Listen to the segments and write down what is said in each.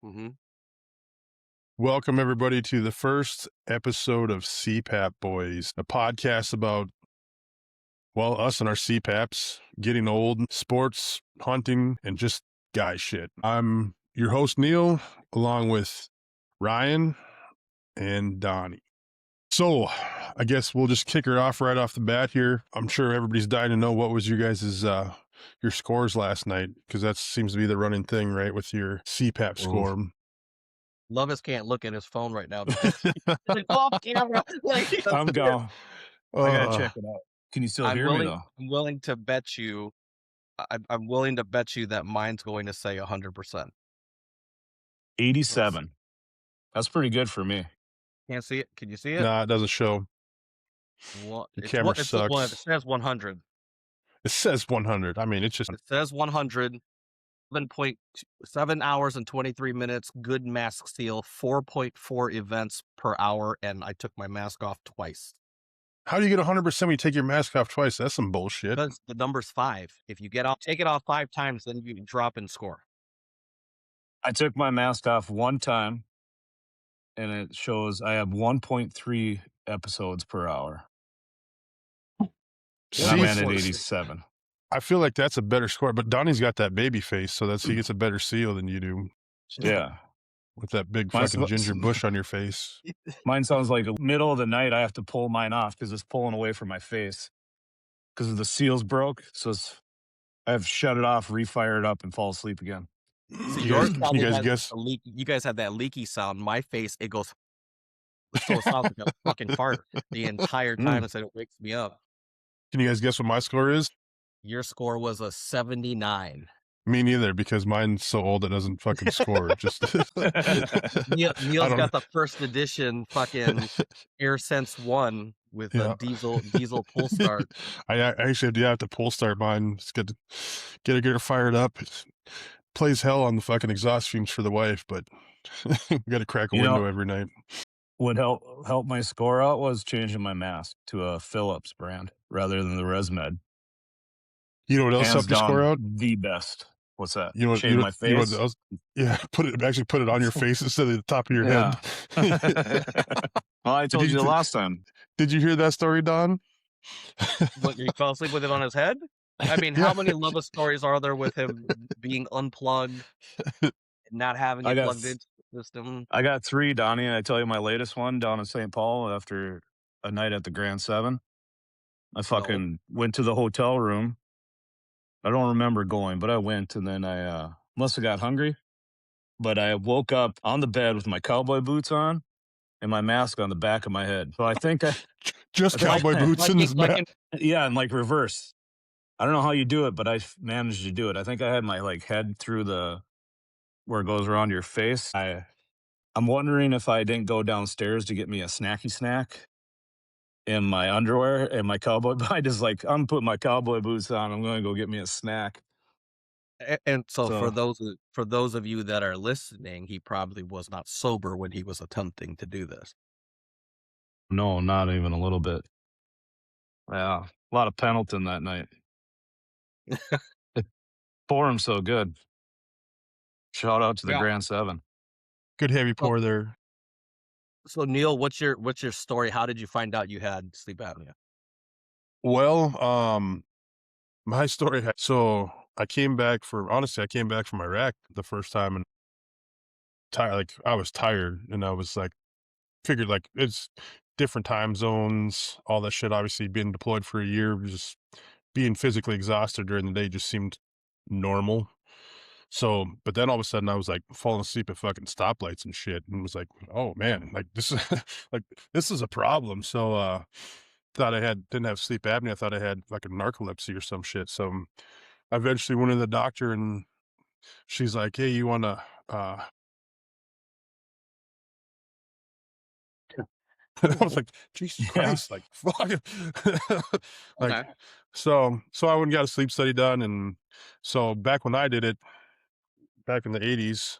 Mhm. Welcome, everybody, to the first episode of CPAP Boys, a podcast about, well, us and our CPAPs, getting old, sports, hunting, and just guy shit. I'm your host, Neil, along with Ryan and Donnie. So, I guess we'll just kick her off right off the bat here. I'm sure everybody's dying to know what was your guys' your scores last night, because that seems to be the running thing, right, with your CPAP Oof. score. Lovis can't look at his phone right now because he's like off camera. Like I'm going. I gotta Uh, check it out. Can you still hear me though? I'm willing to bet you. I'm willing to bet you that mine's going to say 100%. 87. That's pretty good for me. Can't see it. Can you see it? nah, it doesn't show. Well, Your it's camera what it's the one. It sucks. says 100. It says 100. I mean, it's just, It says 100. 7 hours and 23 minutes. Good mask seal. 4.4 events per hour, and I took my mask off twice. how do you get 100% when you take your mask off twice? That's some bullshit. Because the number's 5. If you take it off 5 times, then you drop in score. I took my mask off one time and it shows I have 1.3 episodes per hour. And I'm at 87. I feel like that's a better score, but Donnie's got that baby face, so he gets a better seal than you do Yeah. with that big Mine's- fucking ginger bush on your face. Mine sounds like middle of the night. I have to pull mine off because it's pulling away from my face because the seals broke. So I have to shut it off, refire it up, and fall asleep again. So You yours guys, probably you guys has guess? a leak. You guys have that leaky sound. My face, it goes. So it sounds like a fucking fart the entire time. Instead, it wakes me up. Can you guys guess what my score is? Your score was a 79. Me neither, because mine's so old it doesn't fucking score. Just Neil's got the first edition fucking AirSense 1 with Yeah. a diesel pull start. I actually have to pull start mine. Just get her fired up. It plays hell on the fucking exhaust fumes for the wife, but we got to crack a window every night. What help my score out was changing my mask to a Philips brand rather than the ResMed. You know what else Hands helped your score down, out? the best. What's that? You know, Shave my you know what face. else? Yeah, put it on your face instead of the top of your Yeah. head. Well, I told you the last time. Did you hear that story, Don? What, you fell asleep with it on his head? I mean, Yeah. how many Lovis stories are there with him being unplugged and not having it plugged into the system? I got 3, Donnie. I tell you my latest one down in St. Paul after a night at the Grand 7. I fucking went to the hotel room. I don't remember going, but I went, and then I must have got hungry. But I woke up on the bed with my cowboy boots on and my mask on the back of my head. So I think I Just cowboy boots in this mat. yeah, and like reverse. I don't know how you do it, but I managed to do it. I think I had my head through where it goes around your face. I'm wondering if I didn't go downstairs to get me a snacky snack in my underwear and my cowboy. I just I'm putting my cowboy boots on. I'm going to go get me a snack. And so for those of you that are listening, he probably was not sober when he was attempting to do this. No, not even a little bit. Yeah, a lot of Pendleton that night. Pour him so good. Shout out to the Grand 7. Good heavy pour there. So Neil, what's your story? How did you find out you had sleep apnea? Well, my story. So I came back from Iraq the first time, and I was tired, and I was figured it's different time zones, all that shit. Obviously, being deployed for a year, just being physically exhausted during the day just seemed normal. So, but then all of a sudden I was falling asleep at fucking stoplights and shit, and was like, oh man, this is this is a problem. So, thought didn't have sleep apnea. I thought I had narcolepsy or some shit. So I eventually went to the doctor, and she's like, hey, you want to, I was like, Jesus Christ, fuck. Okay. So I went and got a sleep study done. And so back when I did it, back in the 80s,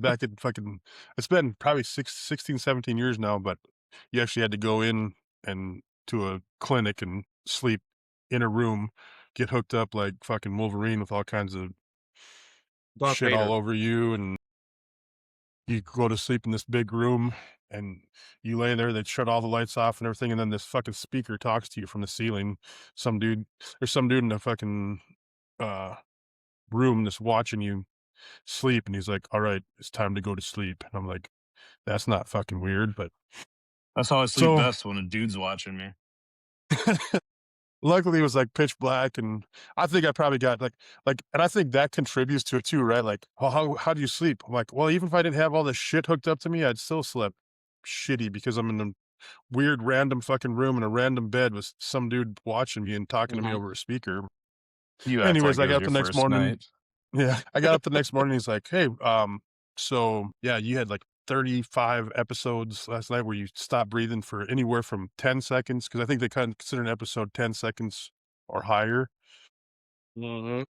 back in it's been probably 16, 17 years now, but you actually had to go in and to a clinic and sleep in a room, get hooked up like fucking Wolverine with all kinds of Darth shit all Vader. over you, and you go to sleep in this big room, and you lay there, they shut all the lights off and everything, and then this fucking speaker talks to you from the ceiling. There's some dude in the fucking, uh, room that's watching you sleep, and he's like, "Alright, it's time to go to sleep." And I'm like, "That's not fucking weird," but That's how I sleep so best, when a dude's watching me. luckily, it was, like, pitch black, and I think I probably got, and I think that contributes to it too, right? Like, "Well, how do you sleep?" I'm like, "Well, even if I didn't have all this shit hooked up to me, I'd still slept shitty because I'm in a weird random fucking room in a random bed with some dude watching me and talking to me Mhm. over a speaker." You act Anyways, like I it got was up your the next first morning. night. Yeah, I got up the next morning, he's like, "Hey, so, yeah, you had, like, 35 episodes last night where you stopped breathing for anywhere from 10 seconds, because I think they kinda consider an episode 10 seconds or higher." Mhm.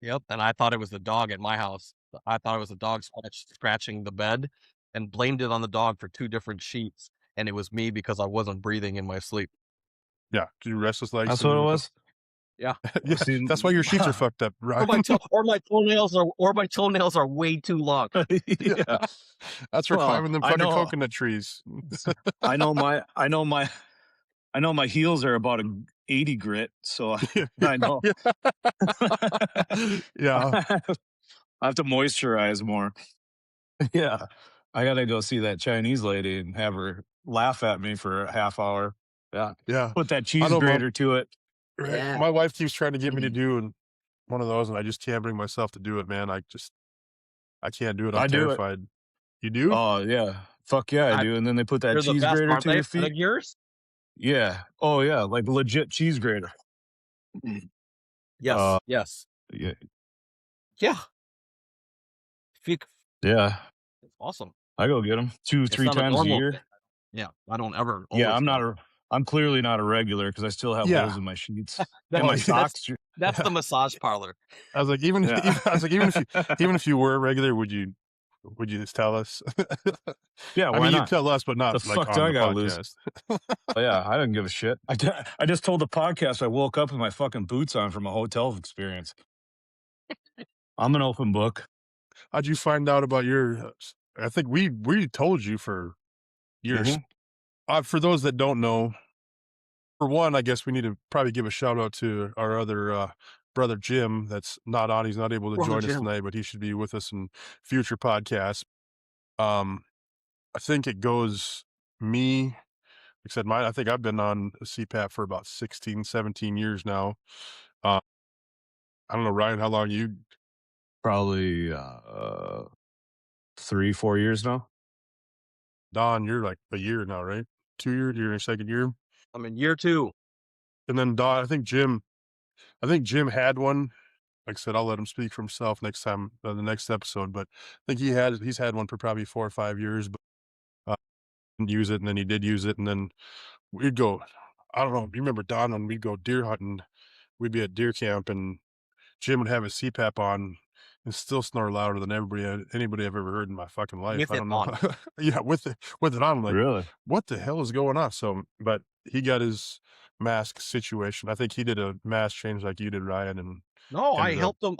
Yep, and I thought it was the dog at my house. I thought it was the dog scratching the bed and blamed it on the dog for 2 different sheets, and it was me because I wasn't breathing in my sleep. Yeah, do you restless legs That's what it syndrome? was? Yeah. Yeah, See, that's why your sheets are fucked up, Ryan. Or my toenails are way too long. Yeah, yeah. that's for Well, climbing them I fucking know coconut trees. I know my I know my I know my heels are about a 80 grit, so Yeah, I know. yeah, yeah, I have to moisturize more. Yeah. I gotta go see that Chinese lady and have her laugh at me for a half hour. Yeah. yeah. Put that I cheese know grater to it. right, Yeah. my wife keeps trying to get me to Mm. do one of those, and I just can't bring myself to do it, man. I can't do it, I'm I do it. terrified. You do? Oh, yeah. Fuck yeah, I I do, and then they put that They're the cheese best, grater aren't to they? your Better feet. than yours? Yeah. Oh, yeah, like legit cheese grater. Mm. Yes, Uh, yes. yeah. Yeah. Feek Yeah. It's awesome. I go get them 2, It's 3 not a times a normal year. thing. Yeah, I don't ever Yeah, always go. I'm clearly not a regular because I still have Yeah. holes in my sheets and That's Oh, my yeah. socks. that's the massage parlor. I was like, Yeah. even if you were regular, would you just tell us? Yeah, I why mean, you'd not? tell us, but not, The like, fuck do on I the gotta lose? podcast. Oh, yeah, I didn't give a shit. I just told the podcast I woke up with my fucking boots on from a hotel experience. I'm an open book. How'd you find out about your I think we told you for years. Mhm. For those that don't know, for one, I guess we need to probably give a shout out to our other, brother Jim that's not on. He's not able to Brother join us Jim. tonight, but he should be with us in future podcasts. Um, I think it goes me, like I said, I think I've been on CPAP for about 16, 17 years now. Uh, I don't know, Ryan, how long you Probably 3, 4 years now. Don, you're like a year now, right? 2 years, you're in your second year? I'm in year 2. And then Don, I think Jim had one. Like I said, I'll let him speak for himself next time, the next episode, but I think he's had one for probably 4 or 5 years, but, didn't use it, and then he did use it, and then we'd go I don't know, you remember Don when we'd go deer hunting, we'd be at deer camp, and Jim would have his CPAP on and still snore louder than anybody I've ever heard in my fucking life. With I it don't know. on. Yeah, with it on, I'm like, Really? "What the hell is going on?" So, but he got his mask situation. I think he did a mask change like you did, Ryan, and No, I ended up helped him.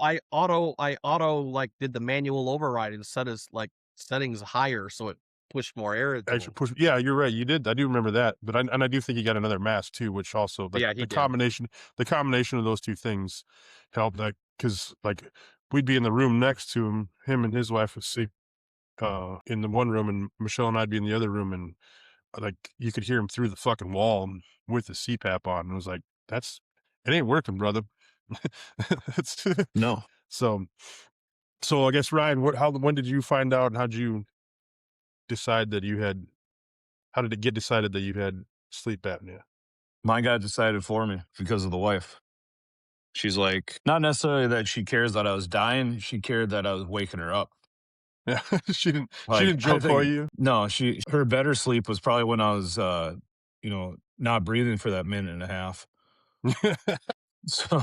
Like, did the manual override and set his, like, settings higher so it pushed more air into actually him. push. Yeah, you're right, you did. I do remember that, but I do think he got another mask too, which also, like, Yeah, he did. the combination of those 2 things helped, like, because like, we'd be in the room next to him and his wife would sleep, in the one room, and Michelle and I'd be in the other room, and, like, you could hear him through the fucking wall with the CPAP on, and it was like, it ain't working, brother." It's No. so I guess, Ryan, when did you find out, and how'd you decide that you had how did it get decided that you had sleep apnea? Mine got decided for me because of the wife. She's like, not necessarily that she cares that I was dying, she cared that I was waking her up. Yeah, she Like, didn't I Joe Coy think you? no, her better sleep was probably when I was, not breathing for that minute and a half. So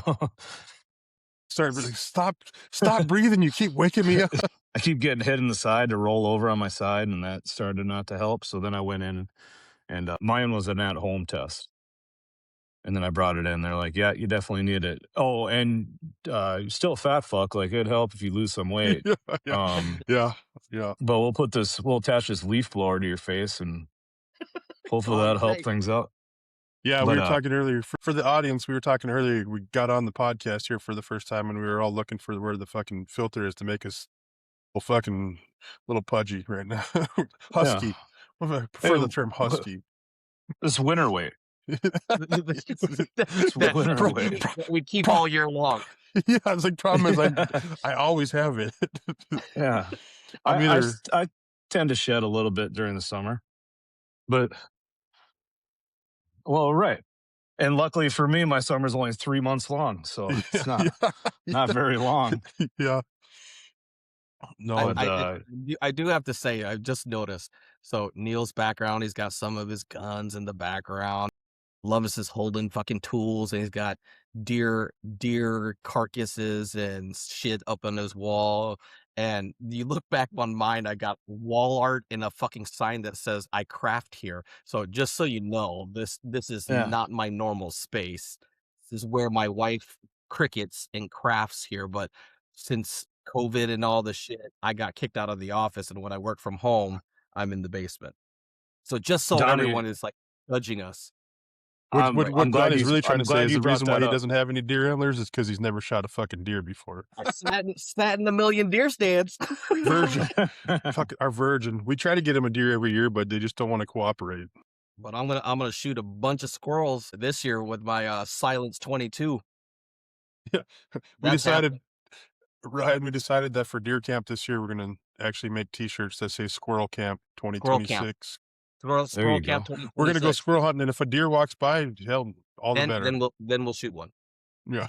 Started like, "Stop breathing, you keep waking me up." I keep getting hit in the side to roll over on my side, and that started not to help. So then I went in and mine was an at-home test. And then I brought it in. They're like, "Yeah, you definitely need it." Oh, and you're still a fat fuck. Like it'd help if you lose some weight. Yeah, yeah, Um, yeah, yeah. but we'll attach this leaf blower to your face, and hopefully Oh, that'll help nice. things out. Yeah, we But were talking earlier for the audience, we were talking earlier, we got on the podcast here for the first time, and we were all looking for where the fucking filter is to make us well, fucking little pudgy right now. yeah, Husky. I hey, prefer the term husky. this winter weight. It's That winter Pro weight. pro that we keep pro all year long. yeah, it's like, problem is Yeah, I always have it. yeah. I'm either I tend to shed a little bit during the summer, but well, right. And luckily for me, my summer's only 3 months long, so yeah, it's not yeah, not very long. yeah. No, I But I I I do have to say, I've just noticed, so Neil's background, he's got some of his guns in the background. Lovis is holding fucking tools, and he's got deer carcasses and shit up on his wall, and you look back on mine, I got wall art and a fucking sign that says, "I craft here." So just so you know, this is yeah, not my normal space. This is where my wife crickets and crafts here, but since COVID and all the shit, I got kicked out of the office, and when I work from home, I'm in the basement. So just so Donnie, everyone is, like, judging us. what Donnie's really trying I'm to say glad is you the brought reason why that he up. doesn't have any deer antlers is because he's never shot a fucking deer before. I sat in a million deer stands. Virgin. Fuck our virgin. We try to get him a deer every year, but they just don't wanna cooperate. But I'm gonna shoot a bunch of squirrels this year with my, Silence 22. Yeah. We That's decided happening. Ryan, we decided that for deer camp this year, we're gonna actually make T-shirts that say "Squirrel Camp Squirrel camp. 2026." There Squirrel you camp go. We're gonna go 2026. squirrel hunting, and if a deer walks by, hell, all the Then better. then we'll then we'll shoot one. Yeah,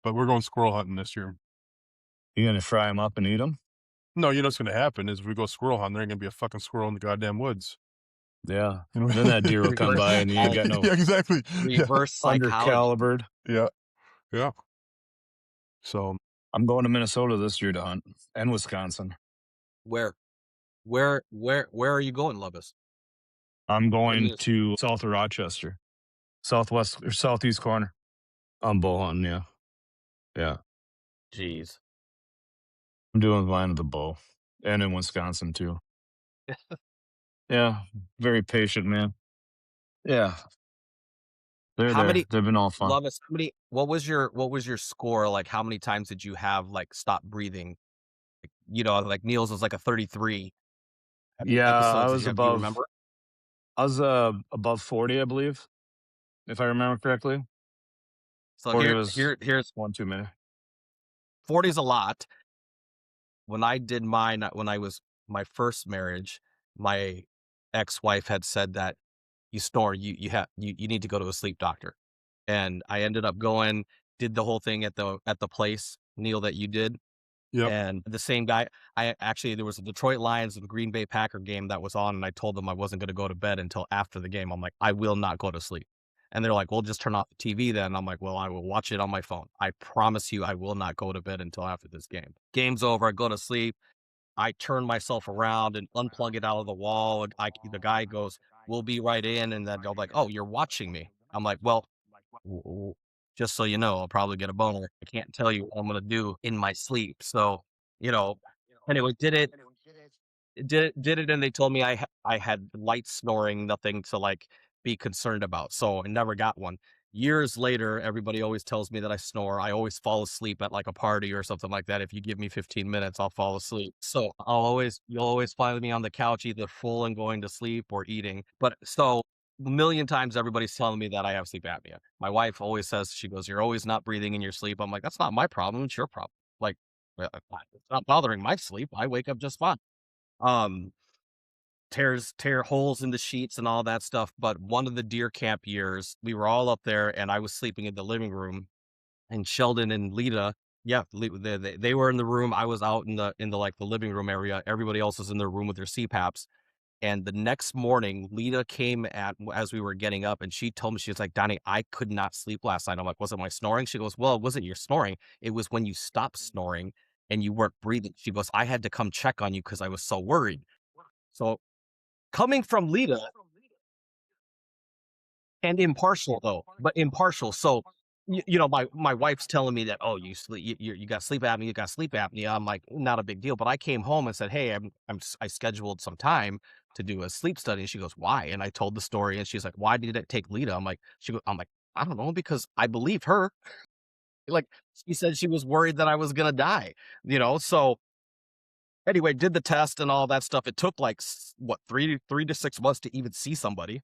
but we're going squirrel hunting this year. You gonna fry them up and eat them? No, you know what's gonna happen is we go squirrel hunting, there ain't gonna be a fucking squirrel in the goddamn woods. Yeah. And Then that deer will come Reverse by and you ain't got psychology. no yeah, exactly. Yeah, Reverse under psychology. calibered. yeah, yeah. So, I'm going to Minnesota this year to hunt and Wisconsin. Where? Where are you going, Lovis? I'm Give me going a to south of Rochester, southwest or southeast corner. I'm bow hunting, yeah. Yeah. jeez. I'm doing mine with the bow. And in Wisconsin too. Yeah. Very patient, man. Yeah. They're How there. many They've been all fun. Lovis, how many what was your score? Like, how many times did you have, like, stop breathing? Like Neil's was like a 33. How many Yeah, episodes did you have? Do you remember? I was above 40, I believe, if I remember correctly. So 40 was here's one too many. 40 is a lot. When I did mine, when I was my first marriage, my ex-wife had said that you snore, you need to go to a sleep doctor. And I ended up going, did the whole thing at the place, Neil, that you did. yep, And the same guy, there was a Detroit Lions and Green Bay Packer game that was on, and I told them I wasn't going to go to bed until after the game. I'm like, I will not go to sleep. And they're like, well, just turn off the TV then. I'm like, well, I will watch it on my phone. I promise you, I will not go to bed until after this game. Game's over. I go to sleep. I turn myself around and unplug it out of the wall. And the guy goes, we'll be right in. And then they're like, oh, you're watching me. I'm like, well, w- w- just so you know, I'll probably get a boner. I can't tell you what I'm going to do in my sleep. So, you know, anyway, did it, and they told me I had light snoring, nothing to, like, be concerned about, so I never got one. Years later, everybody always tells me that I snore. I always fall asleep at, like, a party or something like that. If you give me 15 minutes, I'll fall asleep. So, you'll always find me on the couch either full and going to sleep or eating. But so, a million times everybody's telling me that I have sleep apnea. My wife always says, she goes, "You're always not breathing in your sleep." I'm like, "That's not my problem, it's your problem." Like, it's not bothering my sleep. I wake up just fine. Um, tear holes in the sheets and all that stuff. But one of the deer camp years, we were all up there, and I was sleeping in the living room, and Sheldon and Lita, yeah, they were in the room. I was out in the like the living room area. Everybody else was in their room with their CPAPs. And the next morning, Lita came as we were getting up, and she told me, she was like, "Donnie, I could not sleep last night." I'm like, "Was it my snoring?" She goes, "Well, it wasn't your snoring. It was when you stopped snoring and you weren't breathing." She goes, "I had to come check on you because I was so worried." So coming from Lita, and impartial though, but impartial. So, my wife's telling me that, "Oh, you sleep, you got sleep apnea, you got sleep apnea." I'm like, "Not a big deal." But I came home and said, "Hey, I scheduled some time to do a sleep study." And she goes, "Why?" And I told the story, and she's like, "Why did it take Lita?" I'm like, "I don't know, because I believe her." Like, she said she was worried that I was gonna die, So anyway, did the test and all that stuff. It took like what, 3 to 6 months to even see somebody.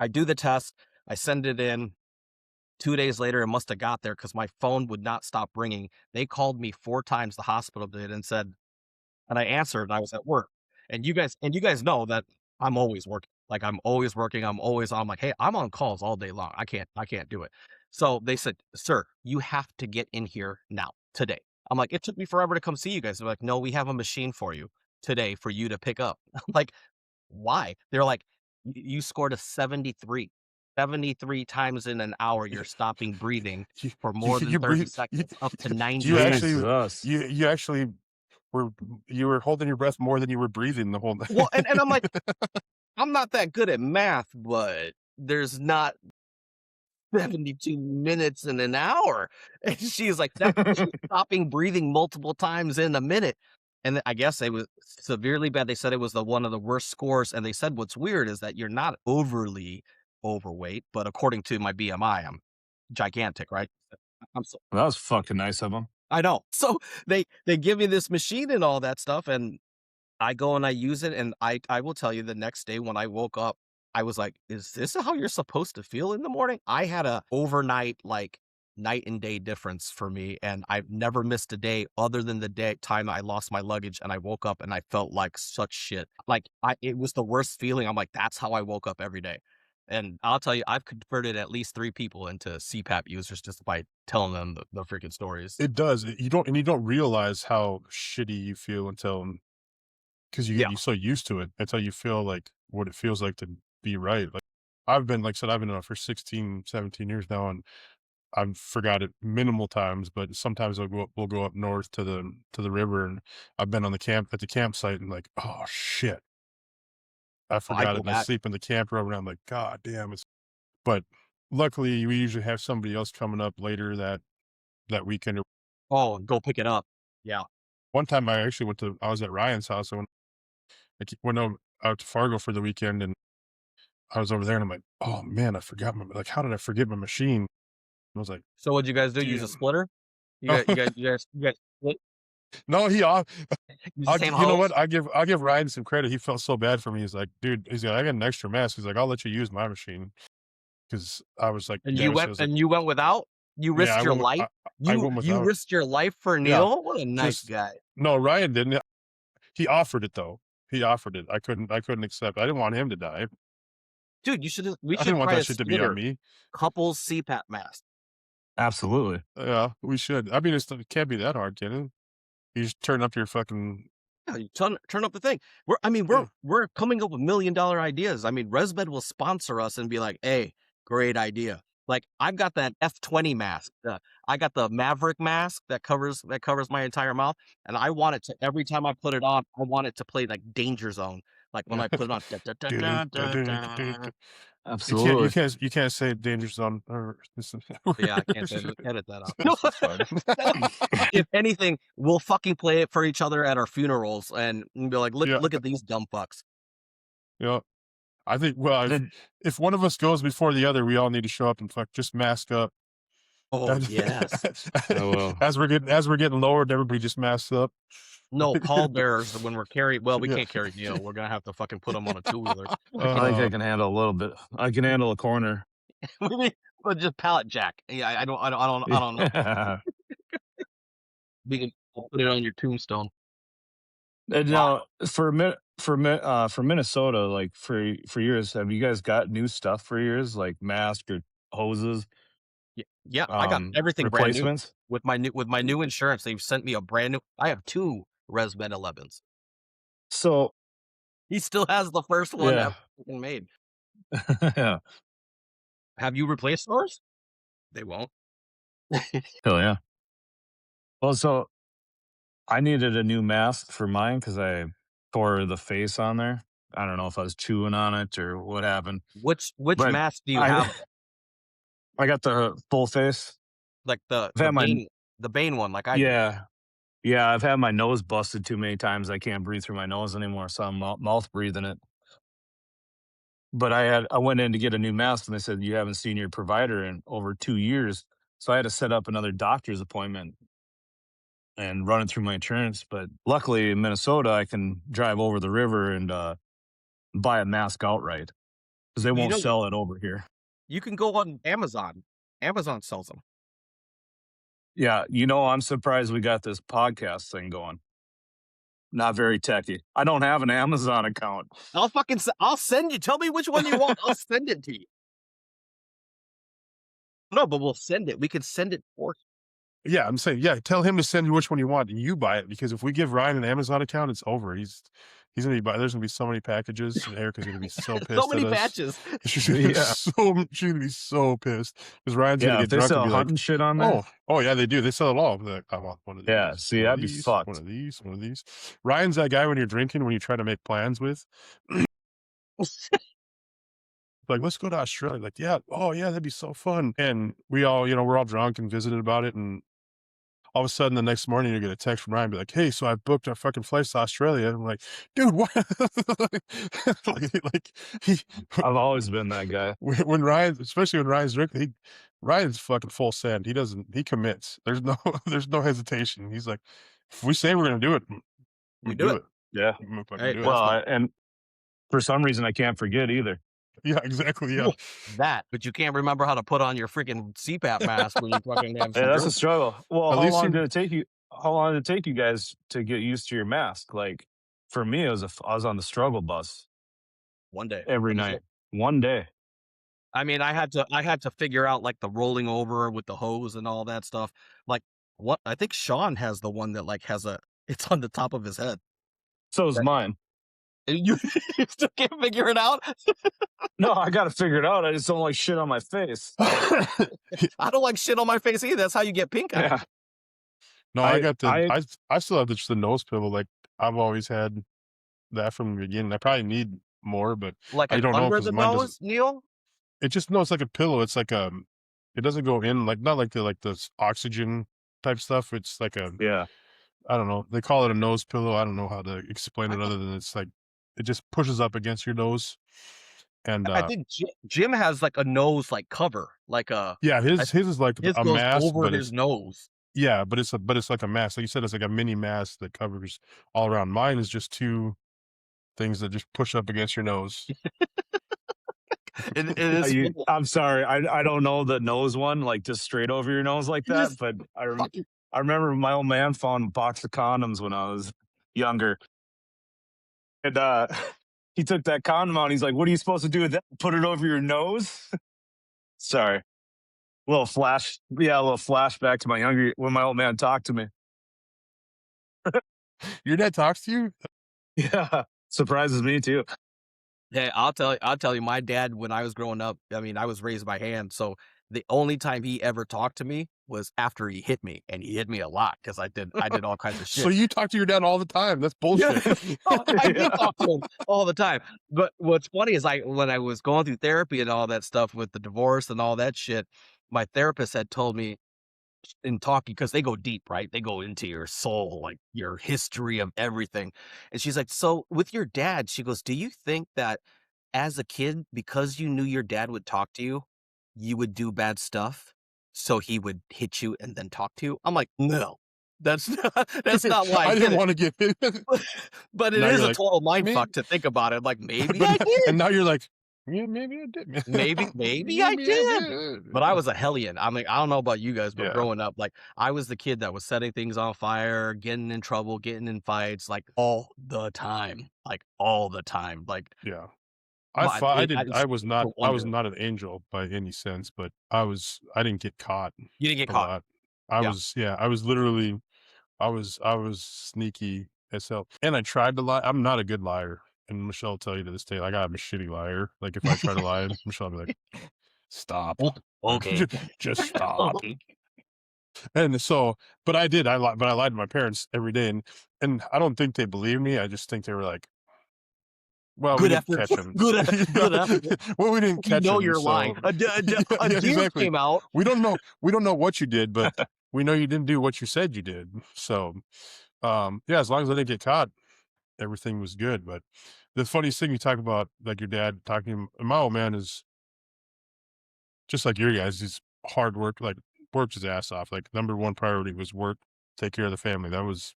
I do the test, I send it in. 2 days later, it must have got there because my phone would not stop ringing. They called me 4 times, the hospital did, and said, and I answered, and I was at work. And you guys know that I'm always working. Like, I'm always working. I'm always on. I'm like, hey, I'm on calls all day long. I can't do it. So they said, "Sir, you have to get in here now, today." I'm like, "It took me forever to come see you guys." They're like, "No, we have a machine for you today for you to pick up." I'm like, "Why?" They're like, You scored a 73. 73 times in an hour, you're stopping breathing You for you more than you 30 breathe seconds, up to 90 you actually seconds." Jesus. you actually were you were holding your breath more than you were breathing the whole Well, night. and I'm like, I'm not that good at math, but there's not 72 minutes in an hour. And she's like, "That means you're stopping breathing multiple times in a minute." And I guess it was severely bad. They said it was one of the worst scores. And they said what's weird is that you're not overly overweight, but according to my BMI, I'm gigantic, right? I'm so That was fucking nice of him. I know. So they give me this machine and all that stuff, and I go and I use it, and I will tell you, the next day when I woke up, I was like, "Is this how you're supposed to feel in the morning?" I had a overnight, like, night and day difference for me, and I've never missed a day other than the day time I lost my luggage, and I woke up and I felt like such shit. Like, it was the worst feeling. I'm like, "That's how I woke up every day." And I'll tell you, I've converted at least 3 people into CPAP users just by telling them the freaking stories. It does. You don't realize how shitty you feel until because you Yeah. get you so used to it until you feel like what it feels like to be right. Like I've been, like I said, I've been on it for 16, 17 years now, and I've forgot it minimal times, but sometimes we'll go up north to the river, and I've been on the camp at the campsite and like, oh shit, I I forgot it, go and I back. sleep in the camper and I'm like, God damn, it's but luckily we usually have somebody else coming up later that weekend. Oh, and go pick it up. Yeah. One time I was at Ryan's house, and went out to Fargo for the weekend, and I was over there and I'm like, "Oh man, I forgot like, how did I forget my machine?" I was like, So what'd you guys do? Use a "Dude." splitter? You guys split, No, he off use the same you know hose? what? I'll give Ryan some credit. He felt so bad for me. He's like, "Dude," he's like, "I got an extra mask." He's like, "I'll let you use my machine." Because I was like, And damn it. So I was like, you went without? You yeah, risked your life? I You went you without. risked your life for Yeah, Neil? What a nice just guy. no, Ryan didn't. He offered it though. He offered it. I couldn't accept. I didn't want him to die. Dude, we I should didn't want try that a shit to be on splitter. me. Couples CPAP mask. Absolutely. Yeah, we should. I mean, it can't be that hard, can it? You just turn up your fucking Yeah, you turn up the thing. We're I mean, yeah. we're coming up with $1,000,000 ideas. I mean, ResMed will sponsor us and be like, "Hey, great idea." Like, I've got that F20 mask. I got the Maverick mask that covers my entire mouth, and I want it to, every time I put it on, I want it to play like Danger Zone. Like when I put it on, da, da, da, Dun, da, dun, da, dun, dun, da. dun. Absolutely. You can't say danger zone or this Yeah, I can't say, edit that out. No, It's fine. if anything, we'll fucking play it for each other at our funerals and be like, "Look, Yeah, look at these dumb fucks." yeah. I think well, Did if one of us goes before the other, we all need to show up and just mask up. Oh, And yes. oh well. as we're getting lowered, everybody just masks up. No, pallbearers when we're carrying, well, we Yeah. can't carry Neil. We're gonna have to fucking put him on a two-wheeler. I think Uh, I can handle a little bit. I can handle a corner. But just pallet jack. Yeah, I don't know. Yeah. We can put it on your tombstone. And Wow. now for Minnesota, like for years, have you guys got new stuff for years, like mask or hoses, Yeah, I got everything brand new. replacements? With my new insurance, they've sent me a brand new, I have 2 ResMed 11s. So He still has the first one ever yeah, fucking made. yeah, Have you replaced yours? They won't. hell yeah. Well, so I needed a new mask for mine because I tore the face on there. I don't know if I was chewing on it or what happened, Which but mask do you I have? I got the full face. Like the I've the had my Bane the Bane one like I do. yeah. Yeah, I've had my nose busted too many times. I can't breathe through my nose anymore, so I'm mouth breathing it. But I went in to get a new mask, and they said, "You haven't seen your provider in over 2 years." So I had to set up another doctor's appointment and run it through my insurance, but luckily in Minnesota, I can drive over the river and, buy a mask outright because they You won't know, sell it over here. you can go on Amazon. Amazon sells them. Yeah, I'm surprised we got this podcast thing going. Not very techy. I don't have an Amazon account. I'll send you. Tell me which one you want. I'll send it to you. No, but we'll send it. We can send it for Yeah, I'm saying, yeah, tell him to send you which one you want, and you buy it, because if we give Ryan an Amazon account, it's over. He's gonna be there's gonna be so many packages, and Erica's gonna be so so pissed at many us. patches. Yeah. She's gonna be so pissed because Ryan's gonna Yeah, get if they drunk and sell be like, hunting shit on there, oh yeah, they do. They sell it all. Like, I want one of yeah, these, see, one of I'd be these, one fucked. of these, one of these. Ryan's that guy when you're drinking, when you try to make plans with, like, let's go to Australia. Like, yeah, oh yeah, that'd be so fun. And we all, we're all drunk and visited about it, and all of a sudden the next morning you get a text from Ryan, be like, "Hey, so I booked our fucking flights to Australia." I'm like, "Dude, what?" like he, I've always been that guy. when Ryan, especially when Ryan's drinking, Ryan's fucking full send. He commits. There's no there's no hesitation. He's like, if we say we're gonna do it, we We do do it. it. Yeah. We fucking Hey, do it. Well, that's the and for some reason, I can't forget either. Yeah, exactly. Yeah. well, that. But you can't remember how to put on your freaking CPAP mask when you fucking have Yeah, some that's a drinks. struggle. Well, At least you how long did it take you guys to get used to your mask? Like, for me, I was on the struggle bus One day. every That was night, it. one day. I mean, I had to figure out like the rolling over with the hose and all that stuff. Like what I think Sean has the one that like has a it's on the top of his head. So is That mine. and you, you still can't figure it out. No, I got to figure it out. I just don't like shit on my face. I don't like shit on my face either. That's how you get pink eye. Yeah. no, I I, got I, I still have just the nose pillow. Like, I've always had that from the beginning. I probably need more, but Like I an don't know under because the mine doesn't. nose, Neil. It just no, it's like a pillow. It's like it doesn't go in, like, not like the oxygen type stuff. It's like yeah. I don't know. They call it a nose pillow. I don't know how to explain I it thought other than it's like it just pushes up against your nose. And I think Jim has like a nose like cover, like a yeah, I his is like his a goes mask, over but his it's nose. yeah, but it's like a mask. Like you said, it's like a mini mask that covers all around. Mine is just two things that just push up against your nose. It is I'm sorry. I don't know the nose one, like just straight over your nose like you that. just But fucking I remember my old man found a box of condoms when I was younger. And he took that condom out and he's like, "What are you supposed to do with that? Put it over your nose?" Sorry. A little flashback to my younger when my old man talked to me. Your dad talks to you? Yeah. Surprises me too. Hey, I'll tell you, my dad, when I was growing up, I mean, I was raised by hand, so the only time he ever talked to me was after he hit me, and he hit me a lot because I did all kinds of So shit. you talk to your dad all the time. That's Yeah, bullshit. I did Yeah. talk to him all the time. But what's funny is when I was going through therapy and all that stuff with the divorce and all that shit, my therapist had told me in talking because they go deep, right? They go into your soul, like your history of everything. And she's like, "So with your dad," she goes, "Do you think that as a kid, because you knew your dad would talk to you, you would do bad stuff, so he would hit you and then talk to you?" I'm like, "No. That's not why I I did didn't it." want to get hit. But it Now is you're a like, total mind maybe, fuck to think about it, like, maybe but I and did. now you're like, yeah, maybe I did. Maybe I Maybe I did. But I did. was a hellion. I mean, I don't know about you guys, but Yeah, growing up, like, I was the kid that was setting things on fire, getting in trouble, getting in fights, like, all the time, like, all the time. Like, yeah. my I I just was not, for one day. an angel by any sense, but I didn't get caught You didn't get a caught. lot. Yeah. I was literally, I was sneaky as hell, and I tried to lie. I'm not a good liar, and Michelle will tell you to this day, like, I'm a shitty liar. Like, if I try to lie, Michelle will be like, "Stop, O okay. just stop." And so, but I did. But I lied to my parents every day, and I don't think they believed me. I just think they were like, Well, we Good didn't effort. catch him. Good effort. Well, we didn't You catch know him, you're lying. so A yeah, deer exactly. came out. We don't know what you did, but we know you didn't do what you said you did. So, yeah, as long as I didn't get caught, everything was good. But the funniest thing you talk about, like your dad talking, my old man is just like your guys. He's hard work, like works his ass off. Like number one priority was work, take care of the family. That was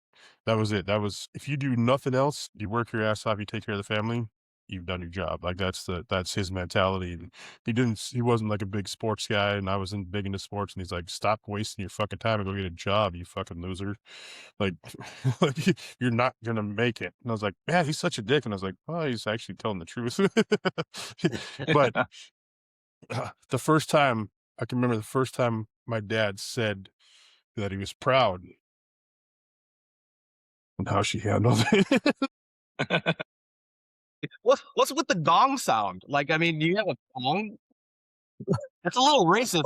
it. That was if you do nothing else, you work your ass off, you take care of the family, you've done your job. Like that's his mentality. And he wasn't like a big sports guy, and I wasn't big into sports. And he's like, stop wasting your fucking time and go get a job, you fucking loser. Like, like you're not gonna make it. And I was like, man, he's such a dick. And I was like, oh, he's actually telling the truth. But the first time I can remember the first time my dad said that he was proud and how she handled it. What's with the gong sound? Like, I mean, do you have a gong? That's a little racist,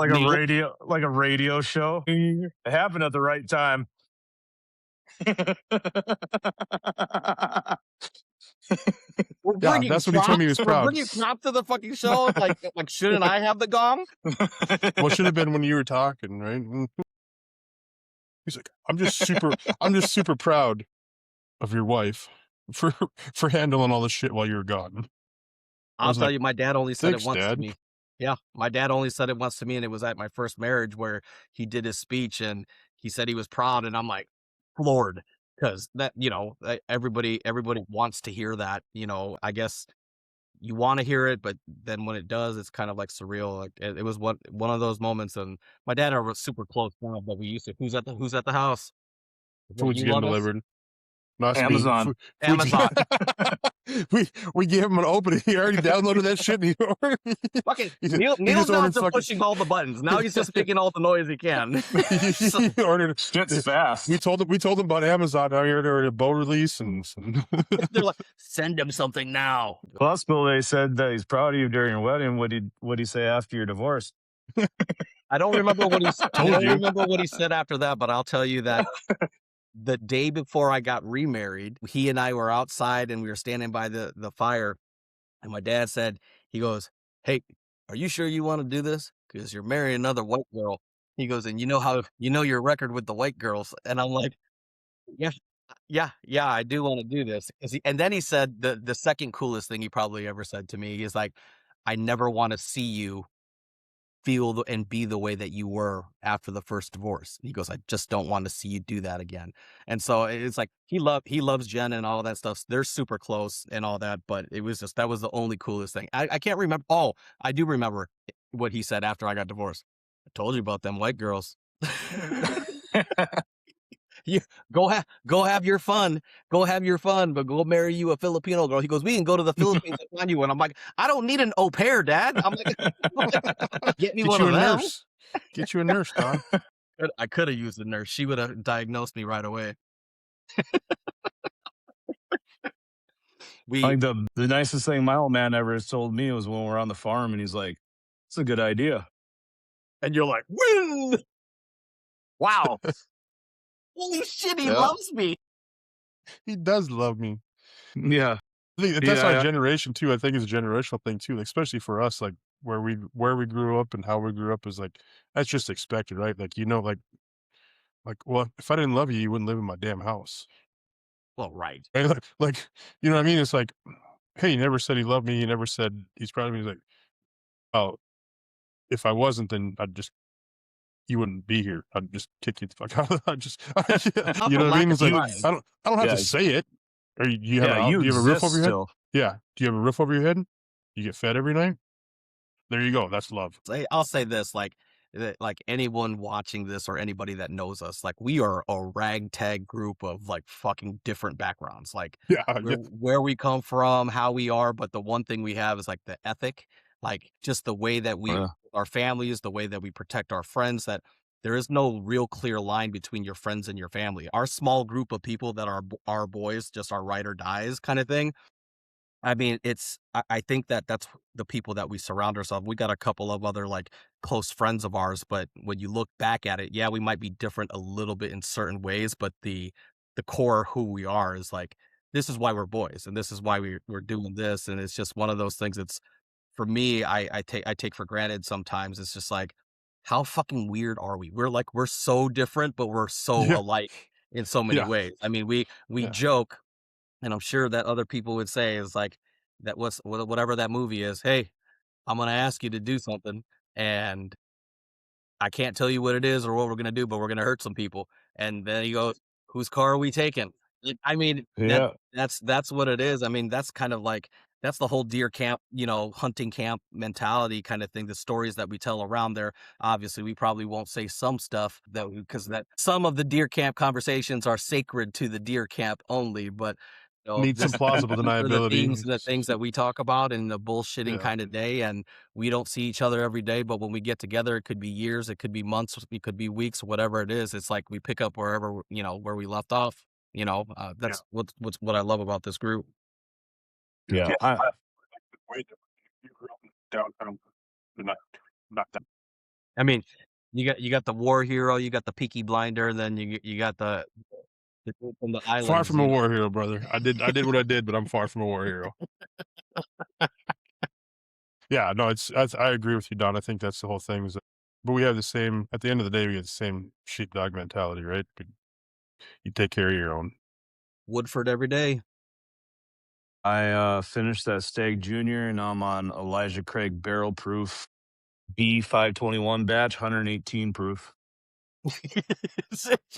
Neil. Like a radio show. It happened at the right time. We're Yeah, bringing that's what he told me he props. was We're proud. bringing props to the fucking show. Like, shouldn't I have the gong? Well, it should have been when you were talking, right? He's like, I'm just super proud of your wife for handling all this shit while you were gone. I I'll was tell like, you, my dad only said it thanks, once to Dad. me. Yeah, my dad only said it once to me, and it was at my first marriage where he did his speech and he said he was proud, and I'm like floored because that everybody wants to hear that. I guess you want to hear it, but then when it does, it's kind of like surreal. Like it was one of those moments, and my dad and I were super close now, but we used to who's at the house? Is that Food's you, getting Lovis? delivered. Must be. Amazon. Food's Amazon. we gave him an opening. He already downloaded that shit. And Fucking he Neil's just down ordered to fucking. pushing all the buttons. Now he's just making all the noise he can. So, He ordered. Shit's fast. We told him about Amazon. Now he ordered a bow release and. they're like, send him something now. Hospital, they said that he's proud of you during your wedding. What'd he say after your divorce? I don't remember what he Told I don't you. remember what he said after that, but I'll tell you that the day before I got remarried, he and I were outside and we were standing by the fire, and my dad said, he goes, "Hey, are you sure you want to do this? Because you're marrying another white girl." He goes, "And you know your record with the white girls." And I'm like, "Yeah, yeah, I do want to do this." And then he said the second coolest thing he probably ever said to me is like, "I never want to see you feel and be the way that you were after the first divorce." He goes, "I just don't want to see you do that again." And so it's like he loves Jen and all that stuff. They're super close and all that, but it was just that was the only coolest thing. I can't remember. Oh, I do remember what he said after I got divorced. "I told you about them white girls." You go have your fun. Go have your fun, but go marry you a Filipino girl. He goes, "We can go to the Philippines and find you one." I'm like, "I don't need an au pair, Dad." I'm like, "Get me Get one you of a them." nurse. Get you a nurse, Don. I could have used a nurse. She would have diagnosed me right away. I We think the nicest thing my old man ever has told me was when we're on the farm and he's like, "It's a good idea." and you're like, "Woo! Wow. Holy shit, he Yeah. loves me." He does love me. Yeah. I think that's our Yeah. generation too. I think it's a generational thing too, like, especially for us, like where we grew up and how we grew up is like that's just expected, right? Like well, if I didn't love you, you wouldn't live in my damn house. Well, right. Right? Like you know what I mean? It's like, hey, he never said he loved me. He never said he's proud of me. He's like, oh, if I wasn't, then you wouldn't be here. I'd just kick you the fuck out. Not You for know what I lack mean? of It's like trying. I don't have to Yeah. say it. Or Yeah. You do you have a roof exist over your head? still. Yeah. Do you have a roof over your head? You get fed every night? There you go. That's love. I'll say this, like anyone watching this or anybody that knows us, like we are a ragtag group of like fucking different backgrounds, like Yeah, yeah. where we come from, how we are. But the one thing we have is like the ethic, like just the way that we, Yeah. our families, the way that we protect our friends, that there is no real clear line between your friends and your family. Our small group of people that are our boys, just our ride or dies kind of thing. I mean, I think that that's the people that we surround ourselves. We got a couple of other like close friends of ours, but when you look back at it, yeah, we might be different a little bit in certain ways, but the core of who we are is like this is why we're boys, and this is why we're doing this, and it's just one of those things that's for me, I take for granted sometimes. It's just like, how fucking weird are we? We're so different, but we're so Yeah, alike in so many yeah, ways. I mean, we yeah. joke, and I'm sure that other people would say is like that whatever that movie is, "Hey, I'm gonna ask you to do something, and I can't tell you what it is or what we're gonna do, but we're gonna hurt some people." And then he goes, "Whose car are we taking?" I mean, Yeah, that's what it is. I mean, that's kind of like that's the whole deer camp, hunting camp mentality kind of thing. The stories that we tell around there. Obviously, we probably won't say some stuff that because that some of the deer camp conversations are sacred to the deer camp only. But Need some plausible these are the deniability. themes and the things that we talk about in the bullshitting Yeah, kind of day. And we don't see each other every day, but when we get together, it could be years, it could be months, it could be weeks, whatever it is. It's like we pick up wherever where we left off. yeah, That's what's what I love about this group. yeah. yeah. I way different. You grew up in downtown, but not that I mean, you got the war hero, you got the Peaky Blinder, then you got the dude from the far islands. from a war hero, brother. I did what I did, but I'm far from a war hero. Yeah, no, I agree with you, Don. I think that's the whole thing. But we have the same. At the end of the day, we have the same sheepdog mentality, right? You take care of your own. Woodford every day. I finished that Stag Junior, and I'm on Elijah Craig barrel proof B521 batch, 118 proof.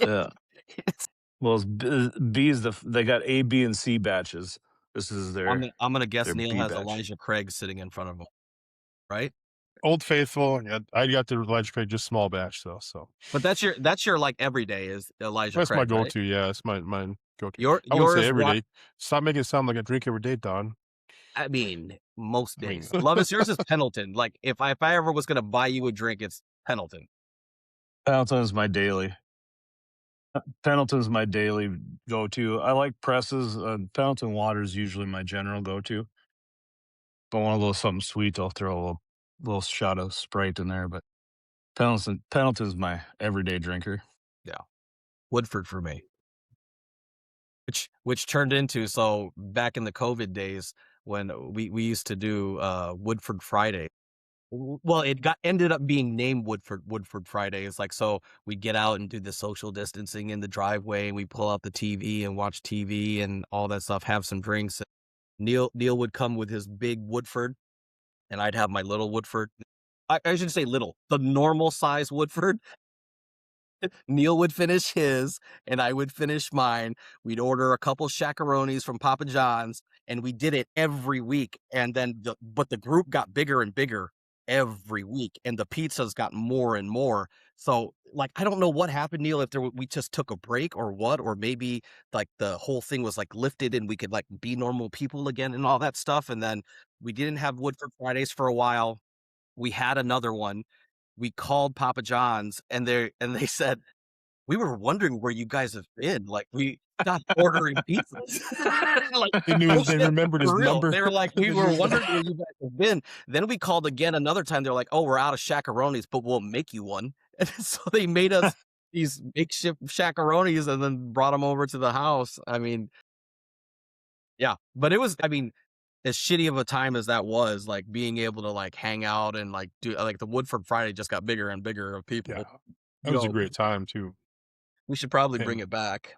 Yeah. Well, B is they got A, B, and C batches. This is I'm gonna guess their Neil B has batch. Elijah Craig sitting in front of him, right? Old Faithful. Yeah, I got the Ledge Craig just small batch though, so But that's your like everyday is Elijah that's my Craig, right? go-to. Yeah, that's my go-to. I wouldn't say Yours every what day. Stop making it sound like I drink every day, Don. I mean, most I mean, days. Love is yours is Pendleton. Like if I ever was gonna buy you a drink, it's Pendleton. Pendleton's my daily. Pendleton's my daily go-to. I like presses. Pendleton water is usually my general go-to. But want a little something sweet, I'll throw a little shot of Sprite in there. But Pendleton's my everyday drinker. Yeah. Woodford for me. Which turned into so back in the COVID days when we used to do Woodford Friday. Well, it got ended up being named Woodford Fridays. Like so we get out and do the social distancing in the driveway and we pull out the TV and watch TV and all that stuff, have some drinks. Neil would come with his big Woodford and I'd have my little Woodford. I shouldn't say little, the normal size Woodford. Neil would finish his, and I would finish mine. We'd order a couple shacaronis from Papa John's, and we did it every week. And then, but the group got bigger and bigger every week, and the pizzas got more and more. So, like, I don't know what happened, Neil. If we just took a break or what, or maybe like the whole thing was like lifted, and we could like be normal people again and all that stuff. And then we didn't have Woodford Fridays for a while. We had another one. We called Papa John's, and they said we were wondering where you guys have been, like, we stopped ordering pizzas. Like, no they shit, remembered his for real. number. They were like, "We They were knew wondering where you guys have been." Then we called again another time, they're like, "Oh, we're out of Shaqaronis, but we'll make you one." And so they made us these makeshift Shaqaronis and then brought them over to the house. I mean, yeah, but it was I mean, as shitty of a time as that was, like, being able to, like, hang out and, like, do like, the Woodford Friday just got bigger and bigger of Yeah, people, that you was a know, great time too. we should probably bring And it back.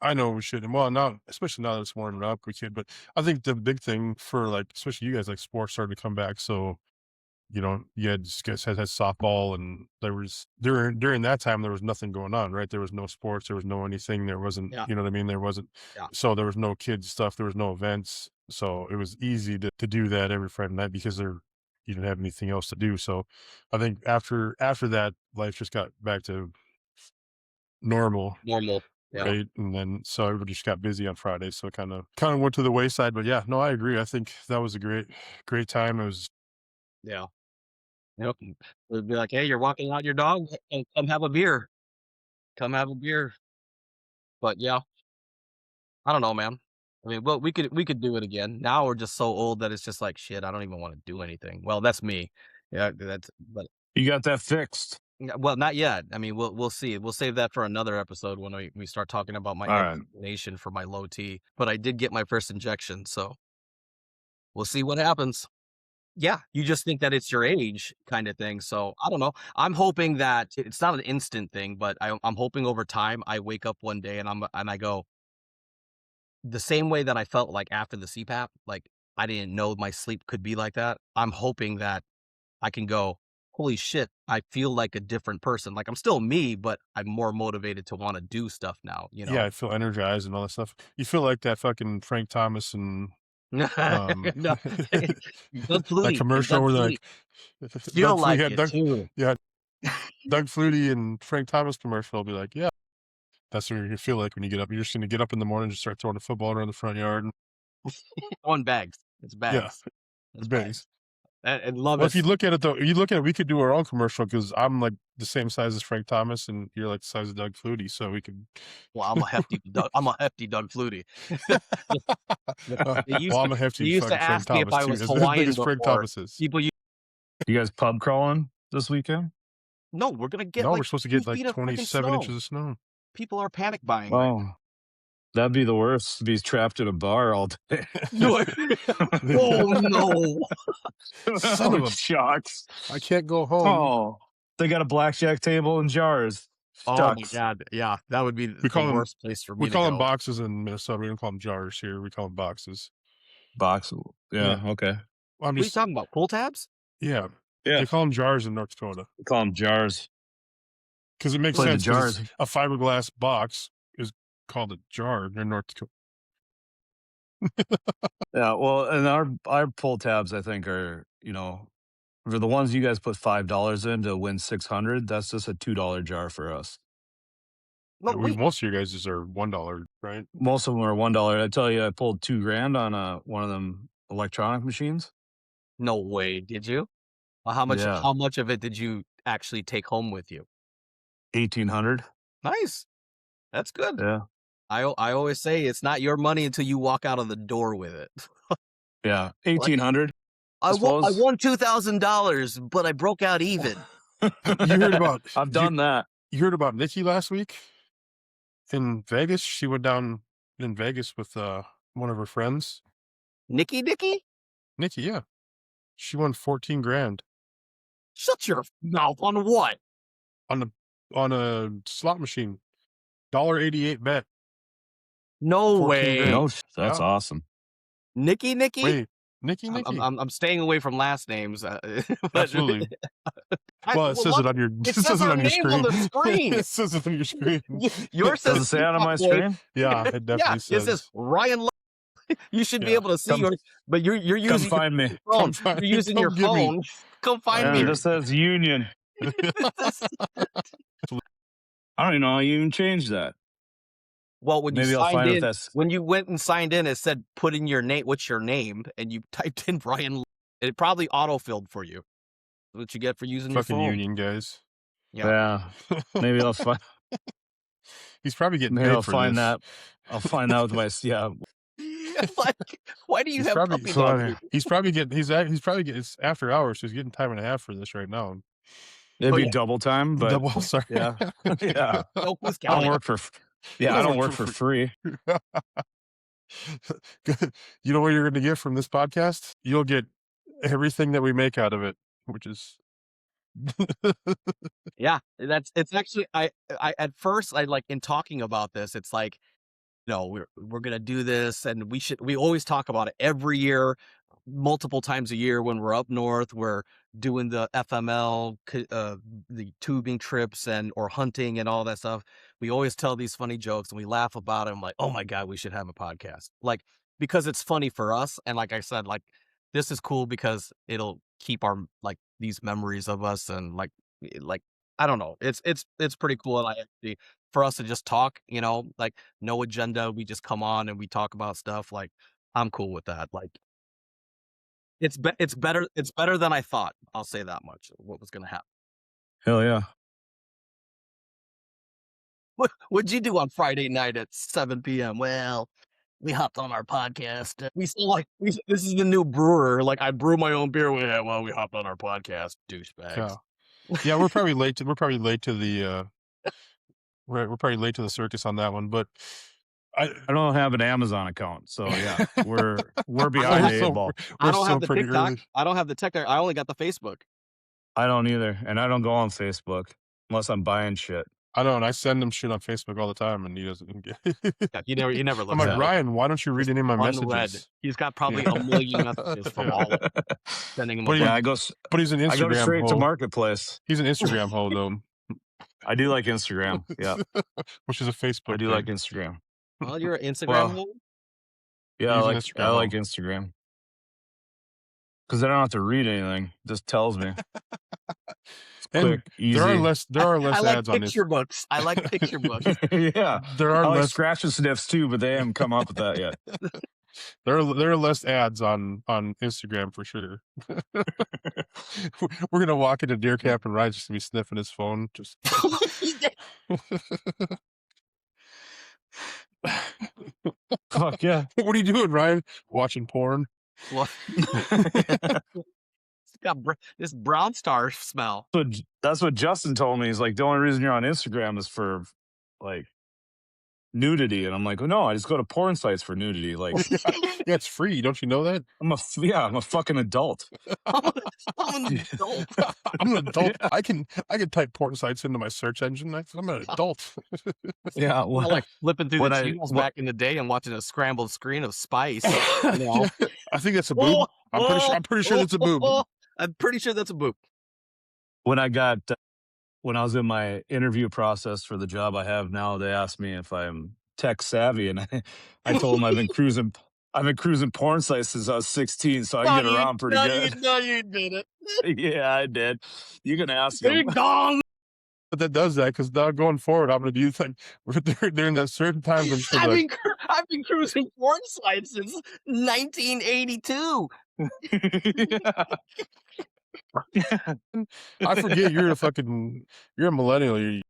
I know we should. And well, now, especially now that it's warming up, we kid. But I think the big thing for like, especially you guys, like sports started to come back. So you had guys had softball, and there was during that time there was nothing going on, right? There was no sports, there was no anything, there wasn't, Yeah, you know what I mean? There wasn't, yeah. so there was no kids stuff, there was no events, so it was easy to do that every Friday night because you didn't have anything else to do. So I think after that, life just got back to normal, Normal. Yeah, right? And then so everybody just got busy on Friday, so it kind of went to the wayside. But yeah, no, I agree. I think that was a great time. It was yeah. Yep. It'd be like, "Hey, you're walking out your dog? Come have a beer. Come have a beer." But, yeah, I don't know, man. I mean, well, we could do it again. Now we're just so old that it's just like, "Shit, I don't even wanna do anything." Well, that's me. Yeah, that's but You got that fixed. Yeah, well, not yet. I mean, we'll see. We'll save that for another episode when we start talking about my All right. explanation for my low T. But I did get my first injection, so we'll see what happens. Yeah, you just think that it's your age kind of thing. So I don't know. I'm hoping that it's not an instant thing, but I'm hoping over time I wake up one day and I go the same way that I felt like after the CPAP. Like I didn't know my sleep could be like that. I'm hoping that I can go, holy shit, I feel like a different person. Like I'm still me, but I'm more motivated to want to do stuff now, you Yeah, know? I feel energized and all that stuff. You feel like that fucking Frank Thomas and, No, um, Doug that Flutie and commercial Doug where they're Flutie like feel like Yeah, it too. Doug Flutie and Frank Thomas commercial will be like, "Yeah, that's what you feel like when you get up. You're just gonna get up in the morning and just start throwing a football around the front yard." And On bags. It's yeah, bags. It's bangs. bags. And love Well, if you us. look at it though, you look at it, we could do our own commercial because I'm like the same size as Frank Thomas and you're like the size of Doug Flutie, so we could Well, I'm a hefty Doug Flutie. They well, used to I'm a they hefty used to fucking Frank ask me if Thomas I too, was as big Hawaiian as Frank before. Thomas is. People You guys pub crawling this weekend? no, we're gonna get No, like we're supposed to 2 get like feet of freaking 27 snow. inches of snow. People are panic buying right Oh, that'd be the worst to be trapped in a bar all day. now. Oh, no. Son Oh, of a shucks. I can't go home. Oh, they got a blackjack table and jars. Oh my Shucks. god, yeah, that would be We the call them worst place for we me to call them go. boxes in Minnesota. We don't call them jars here. We call them boxes. Box. Yeah. Yeah, okay. Well, I'm What are you just talking about, pull tabs? yeah. Yeah, They call them jars in North Dakota we call them jars. because it makes What? Play the sense because it's jars. a fiberglass box is called a jar in North Dakota. Yeah, well, and our pull tabs, I think, are for the ones you guys put $5 in to win 600. That's just a $2 jar for us. No, We wait. most of your guys are $1, right? Most of them are $1. I tell you, I pulled 2 grand on one of them electronic machines. No way, did you? Yeah, How much of it did you actually take home with you? 1,800. Nice. That's good. Yeah, I always say it's not your money until you walk out of the door with it. yeah, Like, 1,800. I I suppose. won $2,000, but I broke out even. You heard about I've done that. you heard about Nikki last week in Vegas? She went down in Vegas with one of her friends. Nicky Nicky? Nikki, yeah. She won 14 grand Shut your mouth on what? on a slot machine. $1.88 bet. No 14 grand. way. No, that's Yeah. awesome. Nicky Nicky? Wait, Nikki? I'm staying away from last names, but Absolutely. Well, it well, says look, it on your it says her name on screen. the screen. It says it on your screen. Yours Does says it say it on my Peacock Boy. screen? Yeah, it Yeah, definitely it says says. Ryan. You should be Yeah. able to see Come, yours, but you're come using find your me. phone. Come You're using your get me. phone. Come find And me. this says Union. I don't even know how you even changed that. Well, when you Maybe I'll signed find if in, that's. when you went and signed in, it said put in your name. What's your name? And you typed in Brian. It probably autofilled for you. What you get for using your Fucking phone? union guys. Yeah. Yeah. Maybe I'll find. He's probably getting Maybe paid I'll for find this. that. I'll find out with my Like, why do you He's have probably puppy dogs? he's probably getting it's after hours, so he's getting time and a half for this right now. It'd Oh be yeah, double time, but Double sorry. yeah, yeah. no, who's I don't counting? work for. Yeah, I don't work for free. You know what you're gonna get from this podcast? You'll get everything that we make out of it, which is Yeah, it's actually I at first I like in talking about this, it's like no, we're gonna do this, and we always talk about it every year, multiple times a year when we're up north. We're doing the FML, the tubing trips and or hunting and all that stuff. We always tell these funny jokes and we laugh about it. I'm like, oh my god, we should have a podcast, like because it's funny for us, and like I said, like this is cool because it'll keep our like these memories of us and like I don't know, it's pretty cool, and I actually for us to just talk, like no agenda. We just come on and we talk about stuff. Like I'm cool with that. Like it's better than I thought. I'll say that much. What was gonna happen? Hell yeah. What'd you do on Friday night at 7 p.m.? Well, we hopped on our podcast. We still this is the new brewer. Like I brew my own beer. Well, we hopped on our podcast, douchebags. yeah. Yeah, we're probably late to the, we're probably late to the circus on that one, but I I don't have an Amazon account, so yeah, we're I don't behind have the eight so ball. I we're don't still have the pretty TikTok. early. I don't have the TikTok. I only got the Facebook. I don't either, and I don't go on Facebook unless I'm buying shit. I don't. I send him shit on Facebook all the time, and he doesn't get. Yeah, he never I'm looks like, Yeah. at it. Ryan, why don't you read Just any of my unread. messages? He's got probably Yeah. a million messages from all of them, sending him a But Yeah, bunch. he, I go but he's an I go Instagram straight to hoe. Marketplace. He's an Instagram hoe though, I do like Instagram. Yeah, which is a I Facebook do like thing. Instagram. Well, you're an Instagram Well, hole? yeah, He's an I Instagram like hoe. Instagram because I don't have to read anything. It just tells me. It's quick, And easy. there are I less like ads on this. picture books. I like picture books. Yeah, There are I like less scratch and sniffs too, but they haven't come up with that yet. there are less ads on Instagram for sure. We're gonna walk into deer camp and Ryan's just gonna be sniffing his phone. Just Fuck yeah. what are you doing, Ryan? Watching porn? Well, it's got this brown star smell. That's what Justin told me. He's like, the only reason you're on Instagram is for like nudity, and I'm like, oh, no, I just go to porn sites for nudity. Like, Yeah, it's free. Don't you know that? I'm a fucking adult. I'm an adult. I'm an adult. Yeah. I can type porn sites into my search engine. I'm an adult. Yeah, I like flipping through when the I- channels when- back in the day and watching a scrambled screen of Spice. You know? I think that's a boob. I'm pretty sure that's a boob. I'm pretty sure that's a boob. when I was in my interview process for the job I have now, they asked me if I'm tech savvy, and I told them I've been cruising porn sites since I was 16, so I can get around pretty good. No, you did it. Yeah, I did. You can ask them. Ding dong. But that does that because now going forward, I'm gonna do like during that certain times. I'm just gonna be like, I've been cruising porn sites since 1982. I forget you're a millennial.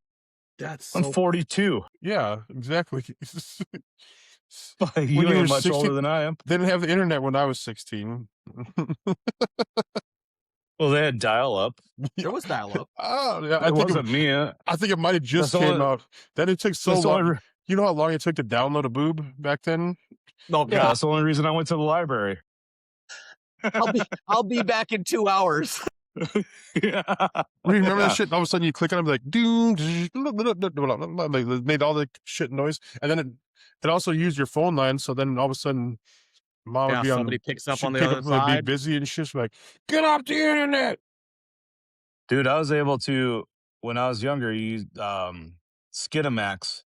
That's I'm so 42. Yeah, exactly. You When you were ain't much 16 older than I am. They didn't have the internet when I was 16. Well, they had dial up. there was dial up. Oh, yeah, It wasn't me. I think it might have just That's came all- out. Then it took so That's the long. only, You know how long it took to download a boob back then? No, yeah, God. that's the only reason I went to the library. I'll be back in 2 hours. Yeah. Remember Yeah. that shit? And all of a sudden you click on it, and be like, doom, like, it made all the shit noise, and then it also used your phone line. So then all of a sudden, mom would be on. Somebody picks up she'd on the pick other up, like, side. be busy and shit. She's like, get off the internet. Dude, I was able to, when I was younger, use Skinamax.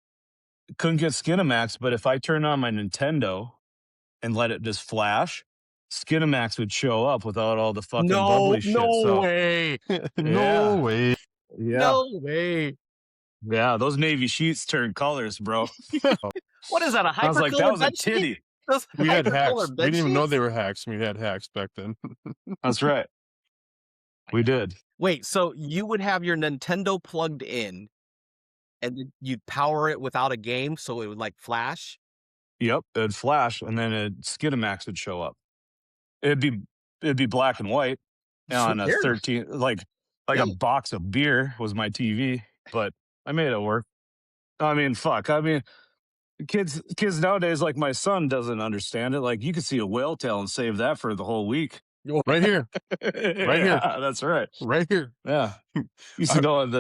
Couldn't get Skinamax, but if I turned on my Nintendo and let it just flash, Skinamax would show up without all the fucking bubbly shit. So, way. No Yeah. way. yeah. No way. Yeah, those Navy sheets turned colors, bro. What is that? A I was like, that hypercolor was a bed sheet? titty. Those We had hacks. hypercolor We bed didn't even know sheets? they were hacks. We had hacks back then. That's right. We did. Wait, so you would have your Nintendo plugged in, and then you'd power it without a game, so it would like flash? Yep, it'd flash, and then Skinamax would show up. It'd be black and white on a cares? 13, like Yeah. a box of beer was my TV, but I made it work. I mean, fuck. I mean, kids nowadays, like my son, doesn't understand it. Like you could see a whale tail and save that for the whole week. Right here. Here. That's right. Right here. Yeah. Used to go in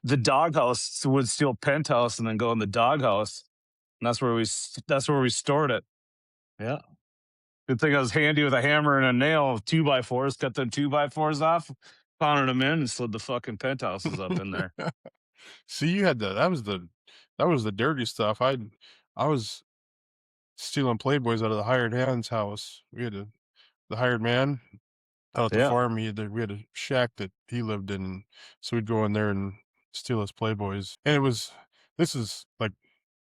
the doghouse, would steal Penthouse and then go in the doghouse. And that's where we stored it. Yeah. Good thing I was handy with a hammer and a nail, 2x4s, cut them 2x4s off, pounded them in, and slid the fucking penthouses up in there. See, you had that was the dirty stuff. I was stealing Playboys out of the hired hand's house. We had the hired man out at the Yeah. farm. We had a shack that he lived in, so we'd go in there and steal his Playboys. And this is like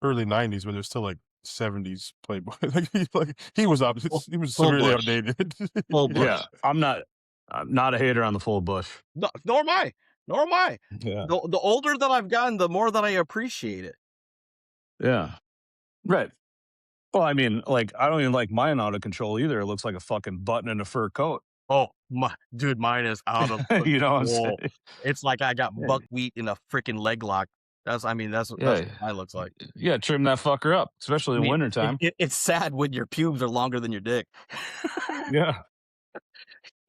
early '90s, but there's still like '70s Playboy. He was Full severely bush. outdated. Full bush. Yeah. I'm not a hater on the full bush. No, nor am I. Nor am I. Yeah. The older that I've gotten, the more that I appreciate it. Yeah. Right. Well, I mean, like, I don't even like mine out of control either. It looks like a fucking button in a fur coat. Oh, dude, mine is out of You know what I'm saying? control. It's like I got Yeah. buckwheat in a freaking leg lock. That's Yeah. what mine looks like. Yeah, trim that fucker up, especially I in mean, wintertime. it's sad when your pubes are longer than your dick. Yeah.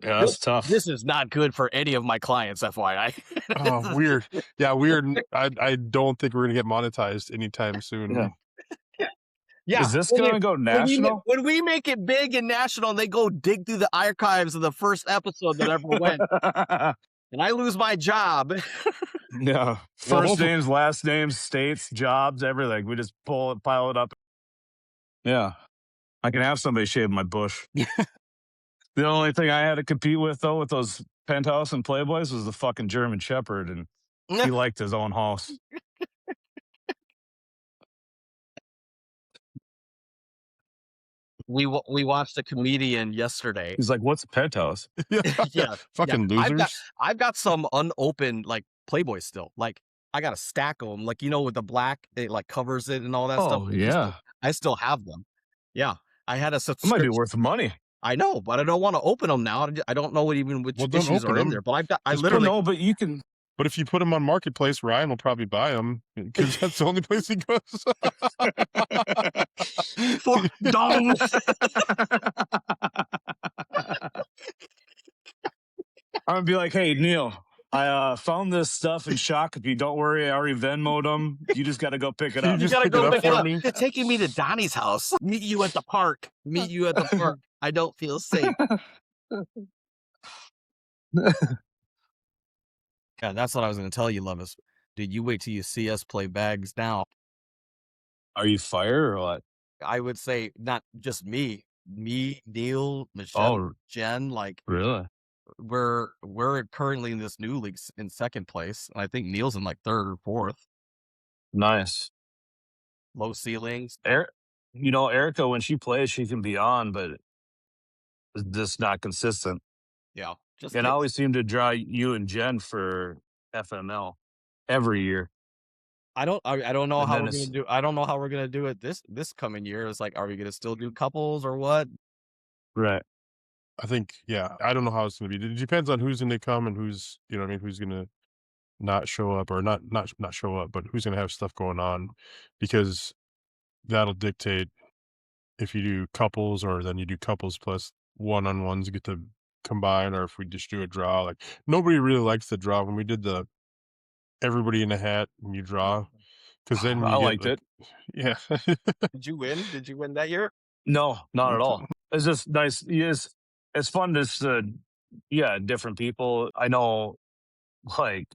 Yeah, This that's tough. this is not good for any of my clients, FYI. Oh, This weird. is Yeah, weird. I don't think we're gonna get monetized anytime Yeah. soon. Yeah, Is this gonna go national? when we make it big and national, and they go dig through the archives of the first episode that ever went, and I lose my job. Yeah. Well, First hopefully, names, last names, states, jobs, everything. We just pile it up. Yeah. I can have somebody shave my bush. The only thing I had to compete with though with those penthouse and playboys was the fucking German Shepherd, and he liked his own house. We watched a comedian yesterday. He's like, "What's a penthouse?" yeah, Yeah, yeah. fucking losers. I've got some unopened like Playboy still. Like I got a stack of them. Like with the black, it like covers it and all that stuff. Oh yeah, I still have them. Yeah, I had a it might be subscription. worth money. I know, but I don't want to open them now. I don't know which Well, don't issues open are in them. there. But I've got. I Just literally. No, but you can. But if you put them on Marketplace, Ryan will probably buy them because that's the only place he goes. For dong. I'm gonna be like, "Hey, Neil, I found this stuff in Shakopee. Don't worry, I already Venmoed them. You just got to go pick it You up." You just gotta pick go it up pick it for up. me. They're taking me to Donnie's house. Meet you at the park. Meet you at the park. I don't feel safe. Yeah, that's what I was going to tell you, Levis. Dude, you wait till you see us play bags now. Are you fire or what? I would say not just me, Neil, Michelle, Oh, Jen. Like really? we're currently in this new league in second place, and I think Neil's in like third or fourth. Nice. Low ceilings. Erica, when she plays, she can be on, but it's just not consistent. Yeah, just And I always seem to draw you and Jen for FML every year. I don't know And how then we're gonna do. I don't know how we're gonna do it this coming year. It's like, are we gonna still do couples or what? Right. I think, yeah, I don't know how it's gonna be. It depends on who's gonna come and who's, what I mean, who's gonna not show up or not show up, but who's gonna have stuff going on, because that'll dictate if you do couples or then you do couples plus one-on-ones get to combine, or if we just do a draw. Like nobody really likes the draw when we did the everybody in a hat and you draw, because then I you get liked like, it. yeah. Did you win? Did you win that year? No, not at all. It's just nice. Yes, it's fun to, different people. I know, like,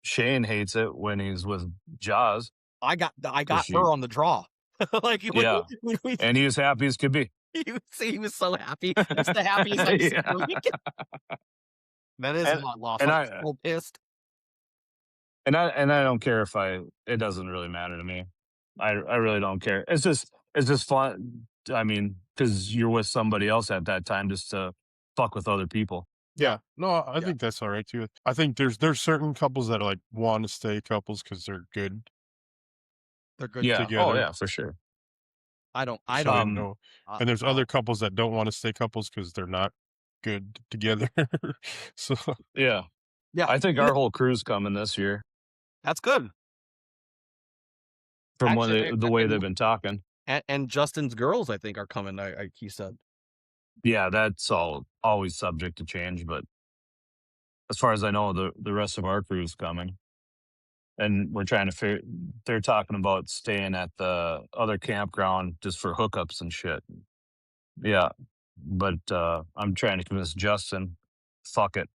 Shane hates it when he's with Jaws. I got 'Cause her on the draw. Like Yeah. when we And he was happy as could be. he was so happy. That's the happiest I've seen Yeah. him. That is And- not lost. and I'm I- so pissed. And I don't care if it doesn't really matter to me. I really don't care. It's just fun. I mean, because you're with somebody else at that time just to fuck with other people. Yeah, no, I Yeah. think that's all right too. I think there's certain couples that like want to stay couples because they're good. They're good Yeah. Oh together. yeah, for sure. I don't So, Um, and there's other couples that don't want to stay couples because they're not good together. So Yeah. yeah. I think our whole crew's coming this year That's good. from Actually, the way they've been talking. And Justin's girls, I think, are coming. He said. Yeah, that's always subject to change, but as far as I know, the rest of our crew's coming. And we're trying to they're talking about staying at the other campground just for hookups and shit. Yeah. But I'm trying to convince Justin, fuck it.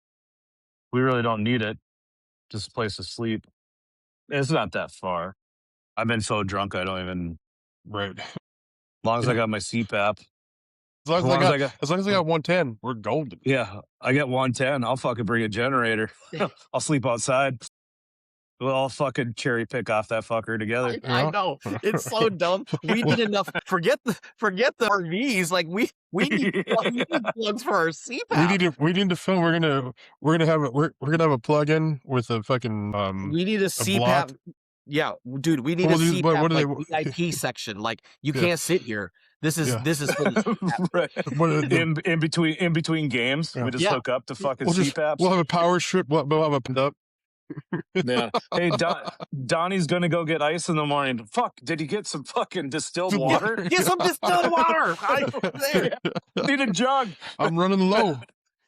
We really don't need it. Just a place to sleep. It's not that far. I've been so drunk I don't even, right. as long as I got my CPAP. As long as I got 110, we're golden. Yeah, I get 110. I'll fucking bring a generator. I'll sleep outside. We'll all fucking cherry pick off that fucker together. I know. It's so dumb. We need enough. Forget the RVs. Like we need plugs for our CPAP. We need to film. We're gonna have a plug-in with a fucking We need a CPAP. block. Yeah, dude, we need Well, a dude, CPAP what do like VIP section. Like you can't sit here. This is Yeah. this is for the CPAP. Right. What are the In between games, Yeah. we just Yeah. hook up to fucking we'll CPAPs. have a power strip, we'll have a pin up. Yeah. Hey, Donnie's gonna go get ice in the morning. Fuck, did he get some fucking distilled Some Yeah, water? water. get some distilled water. There. Yeah, need a jug. I'm running low.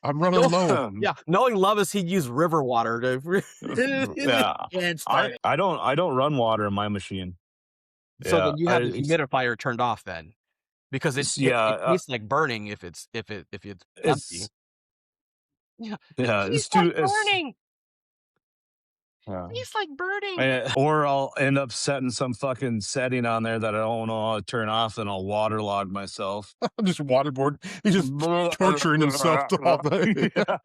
I'm running No, low. yeah, knowing Lovis, he'd use river water to Yeah. and start it. I don't run water in my machine. So Yeah. then you have the humidifier turned off then, because it Yeah, tastes like burning if it's empty. it's Yeah, it yeah, it's tastes like too it's burning. yeah. Tastes like burning. Or I'll end up setting some fucking setting on there that I don't know how to turn off, and I'll waterlog myself. Just waterboard. He's just torturing himself all day. Yeah.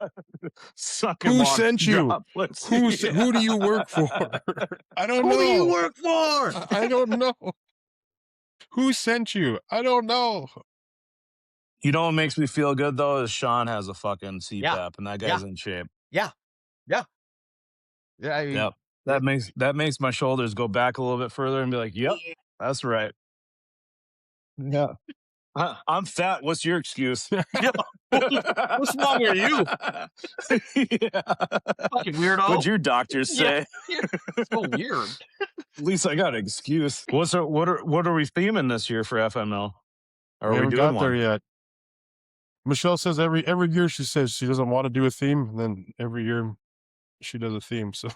Sucking Who water sent you? droplets. Who do you work for? I don't Who know. do you work for? I don't know. Who sent you? I don't know. You know what makes me feel good though is Sean has a fucking CPAP, Yeah. and that Yeah. guy's in shape. Yeah. Yeah. Yeah. I mean, Yep. That makes my shoulders go back a little bit further and be like, "Yep, yeah. that's right." Yeah. I'm fat. What's your excuse? Yeah. What's wrong with you? Yeah. Fucking weirdo. What'd your doctors say? Yeah. So weird. At least I got an excuse. What are we theming this year for FML? Are we haven't doing got there one? yet. Michelle says every year she says she doesn't want to do a theme, and then every year she does a theme. So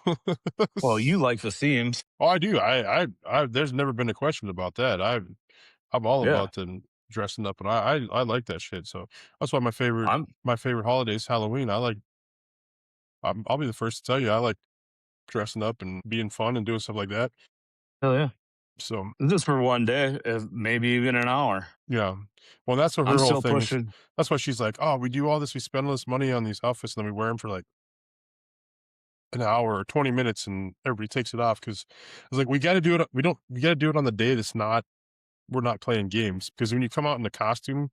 Well, you like the themes. oh, I do. I there's never been a question about that. I'm all Yeah. about the dressing up, and I like that shit. So that's why my favorite holiday is Halloween. I'll be the first to tell you I like dressing up and being fun and doing stuff like that. Hell yeah. So Just for one day, if maybe even an hour. yeah, well that's what her I'm whole still thing is. pushing. That's why she's like, oh, we do all this, we spend all this money on these outfits, and then we wear them for like an hour or 20 minutes, and everybody takes it off because it's like we got to do it. We got to do it on the day that's not we're not playing games, because when you come out in the costume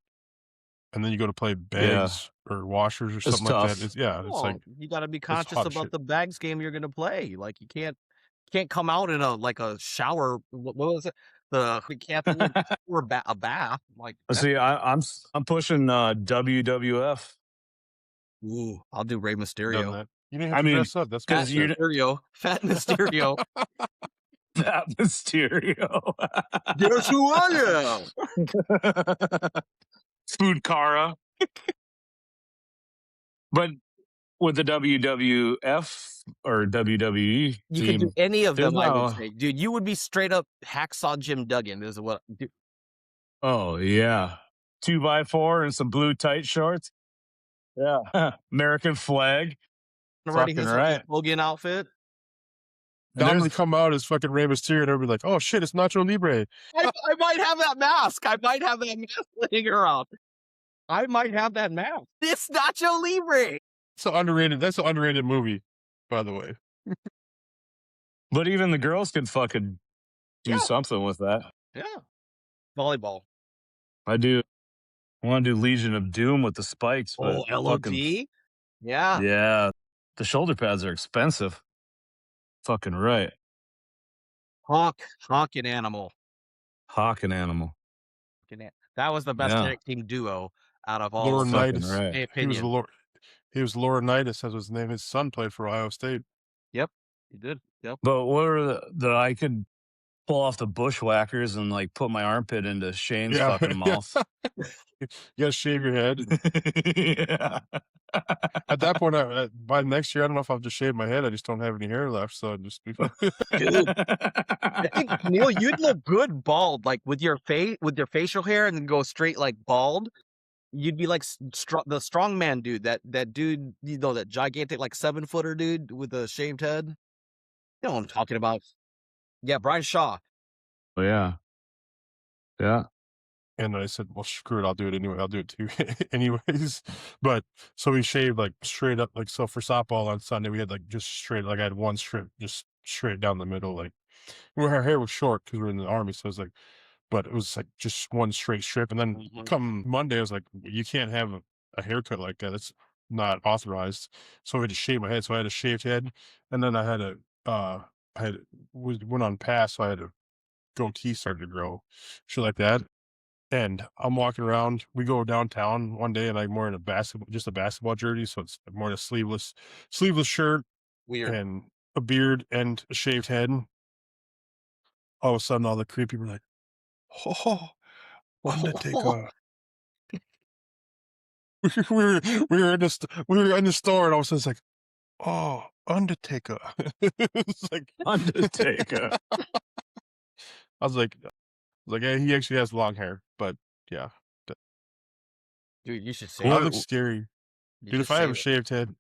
and then you go to play Yeah. bags or washers or It's something like that, tough. it's it's Well, like you got to be it's conscious hot about shit. the bags game you're gonna play. Like you can't come out in a shower. What was it? We can't or a bath. Like See, I'm pushing WWF. ooh, I'll do Rey Done Mysterio. that. You didn't I have to mean, dress up. That's because bullshit. Mysterio, Fat Mysterio. that Mysterio. Guess who I am? Food Cara. But with the WWF or WWE You can do theme, any of there's them. I would no. say, dude, you would be straight up Hacksaw Jim Duggan. Is what. Dude, Oh yeah, 2x4 and some blue tight shorts. Yeah, American flag. already Fucking his right. Hogan outfit. And Dom would there's come out as fucking Rey Mysterio, and everybody like, oh shit, it's Nacho Libre. I might have that mask. I might have that mask laying around. I might have that mask. It's Nacho Libre. So underrated. That's an underrated movie, by the way. but even the girls can fucking do Yeah. something with that. Yeah. Volleyball. I do. I want to do Legion of Doom with the spikes. But Oh, LOD. Yeah. yeah, the shoulder pads are expensive. Fucking right. Honkin' Animal. Hawk and Animal. That was the best Yeah. tag team duo out of all. Laurinaitis. Fucking My right. He was opinion. he was Laurinaitis, as his name. His son played for Ohio State. Yep. He did. Yep. But what are the I could pull off the bushwhackers and like put my armpit into Shane's fucking mouth. You gotta shave your head. Yeah. At that point, by next year, I don't know if I'll just shave my head. I just don't have any hair left, so I'd just be fine. Dude. I think Neil, you'd look good bald, like with your facial hair, and then go straight like bald. You'd be like the strongman dude, that dude, that gigantic like 7-footer dude with the shaved head. You know what I'm talking about? Yeah, Brian Shaw. Oh, yeah. Yeah. And I said, well, screw it, I'll do it anyway. I'll do it too anyways. But so we shaved like straight up, like, so for softball on Sunday, we had like just straight, like I had one strip just straight down the middle. Like, where our hair was short because we were in the army. So it was like, but it was like just one straight strip. And then come Monday, I was like, you can't have a haircut like that. It's not authorized. So I had to shave my head. So I had a shaved head. And then I had went on pass. So I had a goatee started to grow, shit like that. And I'm walking around. We go downtown one day, and I'm wearing just a basketball jersey, so it's more a sleeveless shirt Weird. and a beard and a shaved head. All of a sudden, all the creepy were like, "Oh, Undertaker." we were in the store, and all of a sudden it's like, "Oh, Undertaker." It's like Undertaker. I was like, "Hey, he actually has long hair," but yeah, Dude, you should that save it. looks scary, You dude. should If I have save a it. shaved head,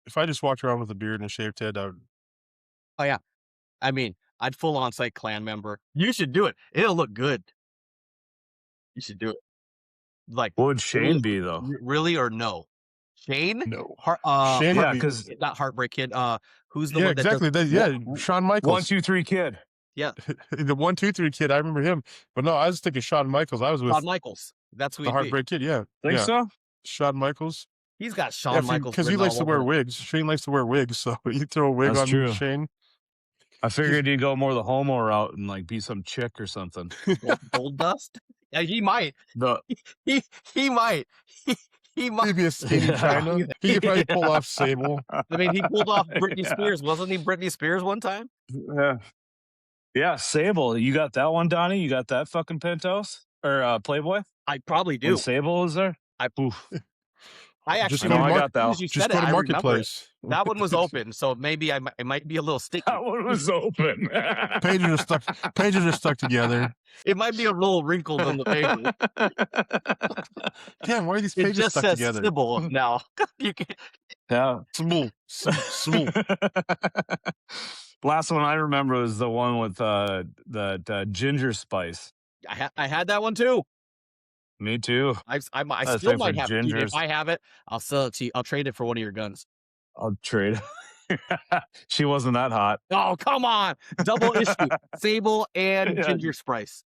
if I just walked around with a beard and a shaved head, I would. Oh, yeah. I mean, I'd full on say clan member. You should do it. It'll look good. You should do it. Like, What would Shane be though? really or no? Shane? No. Shane would Yeah, be. because Not Heartbreak Kid. Who's the Yeah, one that does exactly. Yeah, Shawn Michaels. 1, 2, 3 Kid. Yeah, The 1, 2, 3 Kid. I remember him, but no, I was thinking Shawn Michaels. I was with Shawn Michaels. That's who the he'd be. Heartbreak Kid. Yeah, Think yeah, so? Shawn Michaels. He's got Yeah, Shawn Michaels because he written likes to all wear over him. wigs. Shane likes to wear wigs, so you throw a wig That's on true. Shane. I figured he'd go more the homo route and like be some chick or something. Gold Dust? Yeah, he might. The He might. He might. Maybe a skinny Yeah. China. He could probably pull off Sable. I mean, he pulled off Britney Yeah. Spears. Wasn't he Britney Spears one time? Yeah, Sable. You got that one, Donnie? You got that fucking penthouse or Playboy? I probably do. When Sable is there? I Just actually, go to I Mar- got that. as you Just said go it, to I remember it. Marketplace. That one was open, so maybe it might be a little sticky. That one was open. Pages are stuck together. It might be a little wrinkled on the pages. Damn, why are these It pages just stuck says together? Sybil now. You can, Yeah. Small. Last one I remember was the one with that ginger spice. I had that one too. Me too. I That still thing might for have. Dude, if gingers. I have it, I'll sell it to you. I'll trade it for one of your guns. I'll trade. She wasn't that hot. Oh, come on. Double issue. Sable and Yeah. Ginger Spice.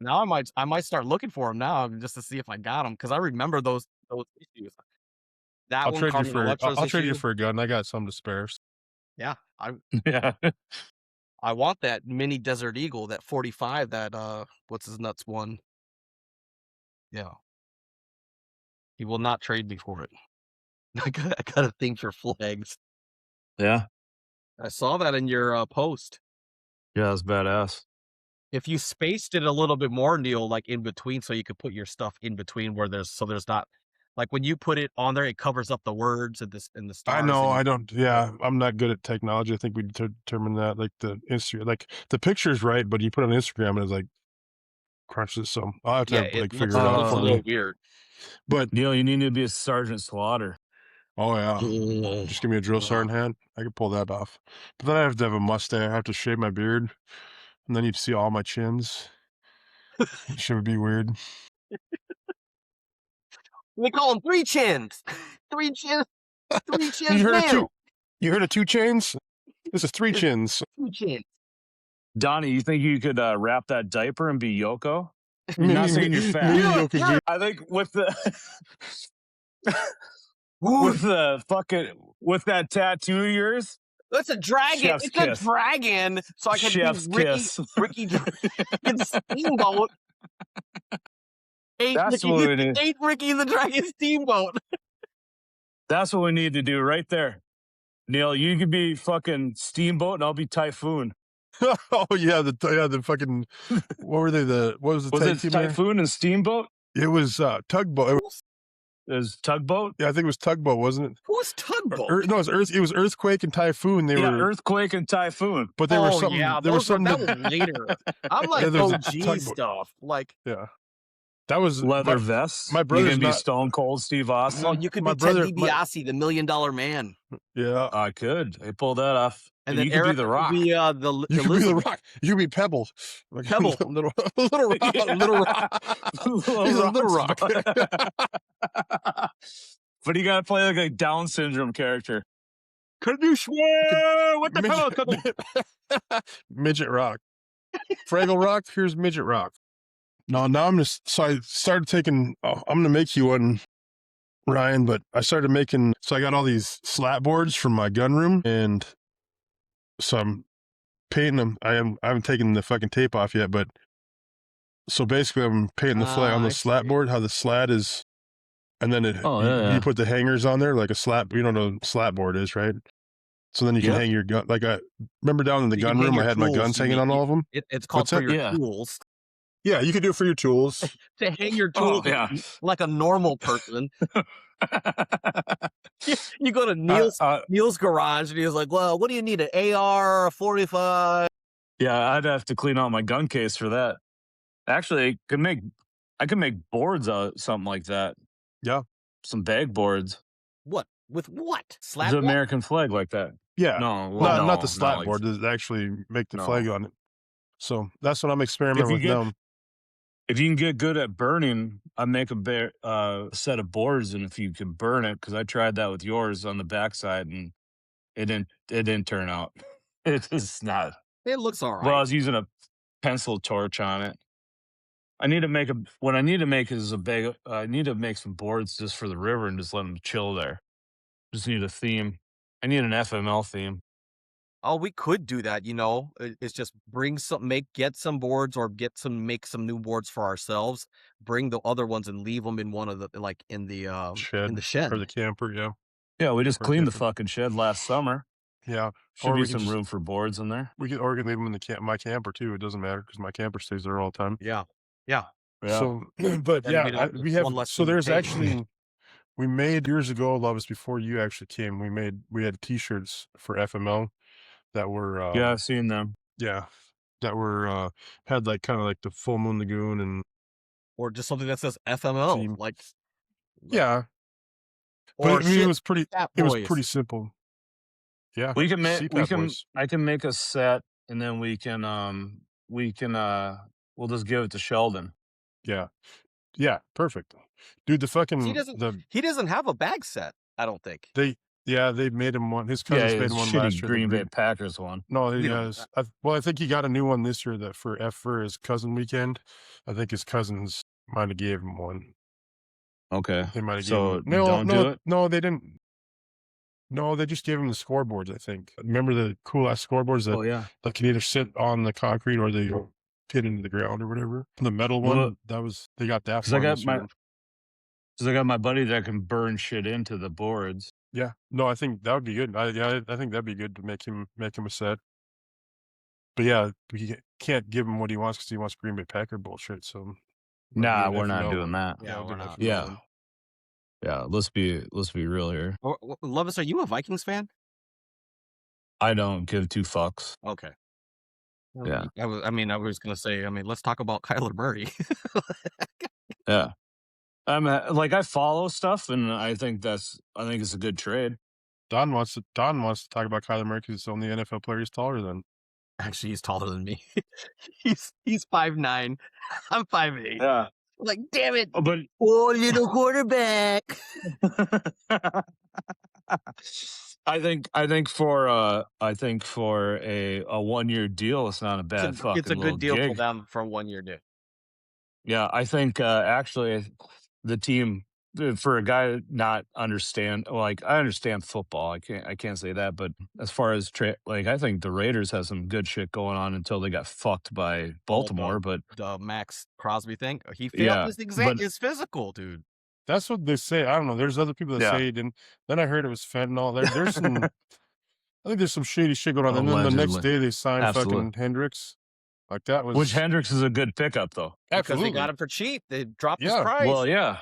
Now I might start looking for them now just to see if I got them because I remember those issues. That I'll one, trade you Carmen for. Electra's I'll trade you issue. for a gun. I got some to spare. Yeah, Yeah. I want that mini Desert Eagle, that 45, that what's his nuts one. Yeah. He will not trade me for it. I got a thing for flags. Yeah. I saw that in your post. Yeah, that's badass. If you spaced it a little bit more, Neil, like in between, so you could put your stuff in between where there's not like when you put it on there, it covers up the words and the stars. I know. I don't. Yeah, I'm not good at technology. I think we determined that. Like the Instagram, like the picture's right, but you put it on Instagram and it's like crunches. So I'll have to Yeah, like it figure looks, it out looks a for little me. weird. But Neil, you need to be a Sergeant Slaughter. oh yeah, just give me a drill sergeant hat. I could pull that off. But then I have to have a mustache. I have to shave my beard, and then you'd see all my chins. It would be weird. They call them 3 chins. 3 chins. 3 chins. You heard of Neil. You heard of 2 chains? This is 3 chins. 2 chins. Donnie, you think you could wrap that diaper and be Yoko? Maybe- Not saying you're fat. maybe Yoko could be- I think with the with that tattoo of yours, That's a dragon. Chef's It's kiss. a dragon. So I can Chef's be kiss. Ricky Dragon Steamboat. That's what we need. Ain't Ricky the Dragon Steamboat. That's what we need to do right there. Neil, you could be fucking Steamboat and I'll be Typhoon. Oh yeah, the fucking what were they? What was the Was tag it team there? Typhoon and Steamboat? It was Tugboat. It was Tugboat? Yeah, I think it was Tugboat, wasn't it? Who's Tugboat? No, it was Earthquake and Typhoon. They Yeah, were Earthquake and Typhoon. but they were something. Yeah, there was something that was later. I'm like Yeah, there was a OG Tugboat. stuff. Like, yeah. That was Leather my, vests. my brother's You can be not- Stone Cold Steve Austin. well, you could My be brother- Ted DiBiase, the $1 Million Man, Yeah. I could. I pulled that off. and you then could Eric be the Rock. Could be, the You could be the Elizabeth. Rock. You could be Pebble. Like, Pebble. little Rock. Little Rock. He's a Little Rock. But you gotta play like a Down syndrome character. Can you swear what the hell? Midget Rock. Fraggle Rock. Here's Midget Rock. No, now I'm just. So I started taking. Oh, I'm gonna make you one, Ryan. But I started making. So I got all these slat boards from my gun room, and so I'm painting them. I haven't taken the fucking tape off yet, but So basically, I'm painting the flag on the I slat see. board. How the slat is, and then Oh you yeah, put the hangers on there like a slat. You know what a slat board is, right? So then you can yeah, hang your gun. Like I remember down in the You can gun hang room, I your had my tools, guns you hanging mean on all of them. it's called What's for that? your yeah. tools. Yeah, you could do it for your tools. To hang your Oh tools yeah. like a normal person. You go to uh, Neil's uh, Neil's garage and he's like, "Well, what do you need? An AR, a 45?" yeah, I'd have to clean out my gun case for that. Actually, I could make boards out of something like that. Yeah, Some bag boards. What? With what? Slat The board? American flag like that. yeah. No, well, Oh, Not the no, slat like board. That actually make the flag no. on it. So that's what I'm If experimenting you with get now. if you can get good at burning, I make set of boards, and if you can burn it, because I tried that with yours on the backside, and it didn't turn out. It's not. it looks all Well, I right. was using a pencil torch on it. I need to make a. What I need to make is a bag. I need to make some boards just for the river and just let them chill there. Just need a theme. I need an FML theme. Oh, we could do that, it's just bring some get some boards or make some new boards for ourselves, bring the other ones and leave them in one of the like, in the Shed or shed. the camper, yeah, Yeah, we just or cleaned the camper, fucking shed last summer. yeah. Should Or be we can some just room for boards in there. leave them in the my camper too. It doesn't matter because my camper stays there all the time. Yeah. Yeah. Yeah. So, but Then yeah, we don't we it's have. one less So thing to there's take. actually we made years ago, Lovis, before you actually came. We had T-shirts for FML that were Yeah, I've seen them. yeah, that were had like kind of like the full moon lagoon and Or just something that says FMO, theme. like Yeah, but or I mean, shit Fat it was pretty Boys. simple. Yeah, We CPAP can boys. I can make a set, and then we can we'll just give it to Sheldon. Yeah, yeah, perfect, dude. The He fucking doesn't he doesn't have a bag set, I don't think. they yeah they made him one. His Yeah, cousins made his him one shitty last year. The Green Bay green. Packers one. No, he We don't need has. that. Well, I think he got a new one this year that for his cousin weekend. I think his cousins might have gave him one. Okay. They might have gave him So don't no, do it? no, they didn't. No, they just gave him the scoreboards, I think. Remember the cool ass scoreboards Oh, yeah. that can either sit on the concrete or they hit into the ground or whatever. The metal Well, one, they got that because I for him got this year. my buddy that can burn shit into the boards. Yeah. No, I think that would be good. I think that'd be good to make him a set. But yeah, we can't give him what he wants because he wants Green Bay Packer bullshit. So we'll do Nah, an we're not FML doing one. that. Yeah, Yeah, we'll do we're an not. FML Yeah. one. Yeah, let's be real here. Lovis, are you a Vikings fan? I don't give two fucks. Okay. Yeah. I was gonna say, let's talk about Kyler Murray. Yeah. Like I follow stuff, and I think it's a good trade. Don wants to talk about Kyler Murray because he's the only NFL player he's taller than. Actually, he's taller than me. He's 5'9". I'm 5'8". Yeah. Like, damn it. But Poor little quarterback. I think for a 1 year deal, it's not a bad It's a fucking little good deal for gig. them for 1 year deal. Yeah, I think actually the team for a guy not understand like I understand football. I can't say that, but as far as like I think the Raiders have some good shit going on until they got fucked by Oh, Baltimore. But the Max Crosby thing. He failed yeah, his but his physical, dude. That's what they say. I don't know. There's other people that yeah, say he didn't. Then I heard it was fentanyl. There's some. I think there's some shady shit going on. And then the next allegedly, day they signed absolutely. fucking Hendricks. Like that Which was Hendricks is a good pickup though. Because they got absolutely. him for cheap. They dropped his Yeah. price. Well, yeah.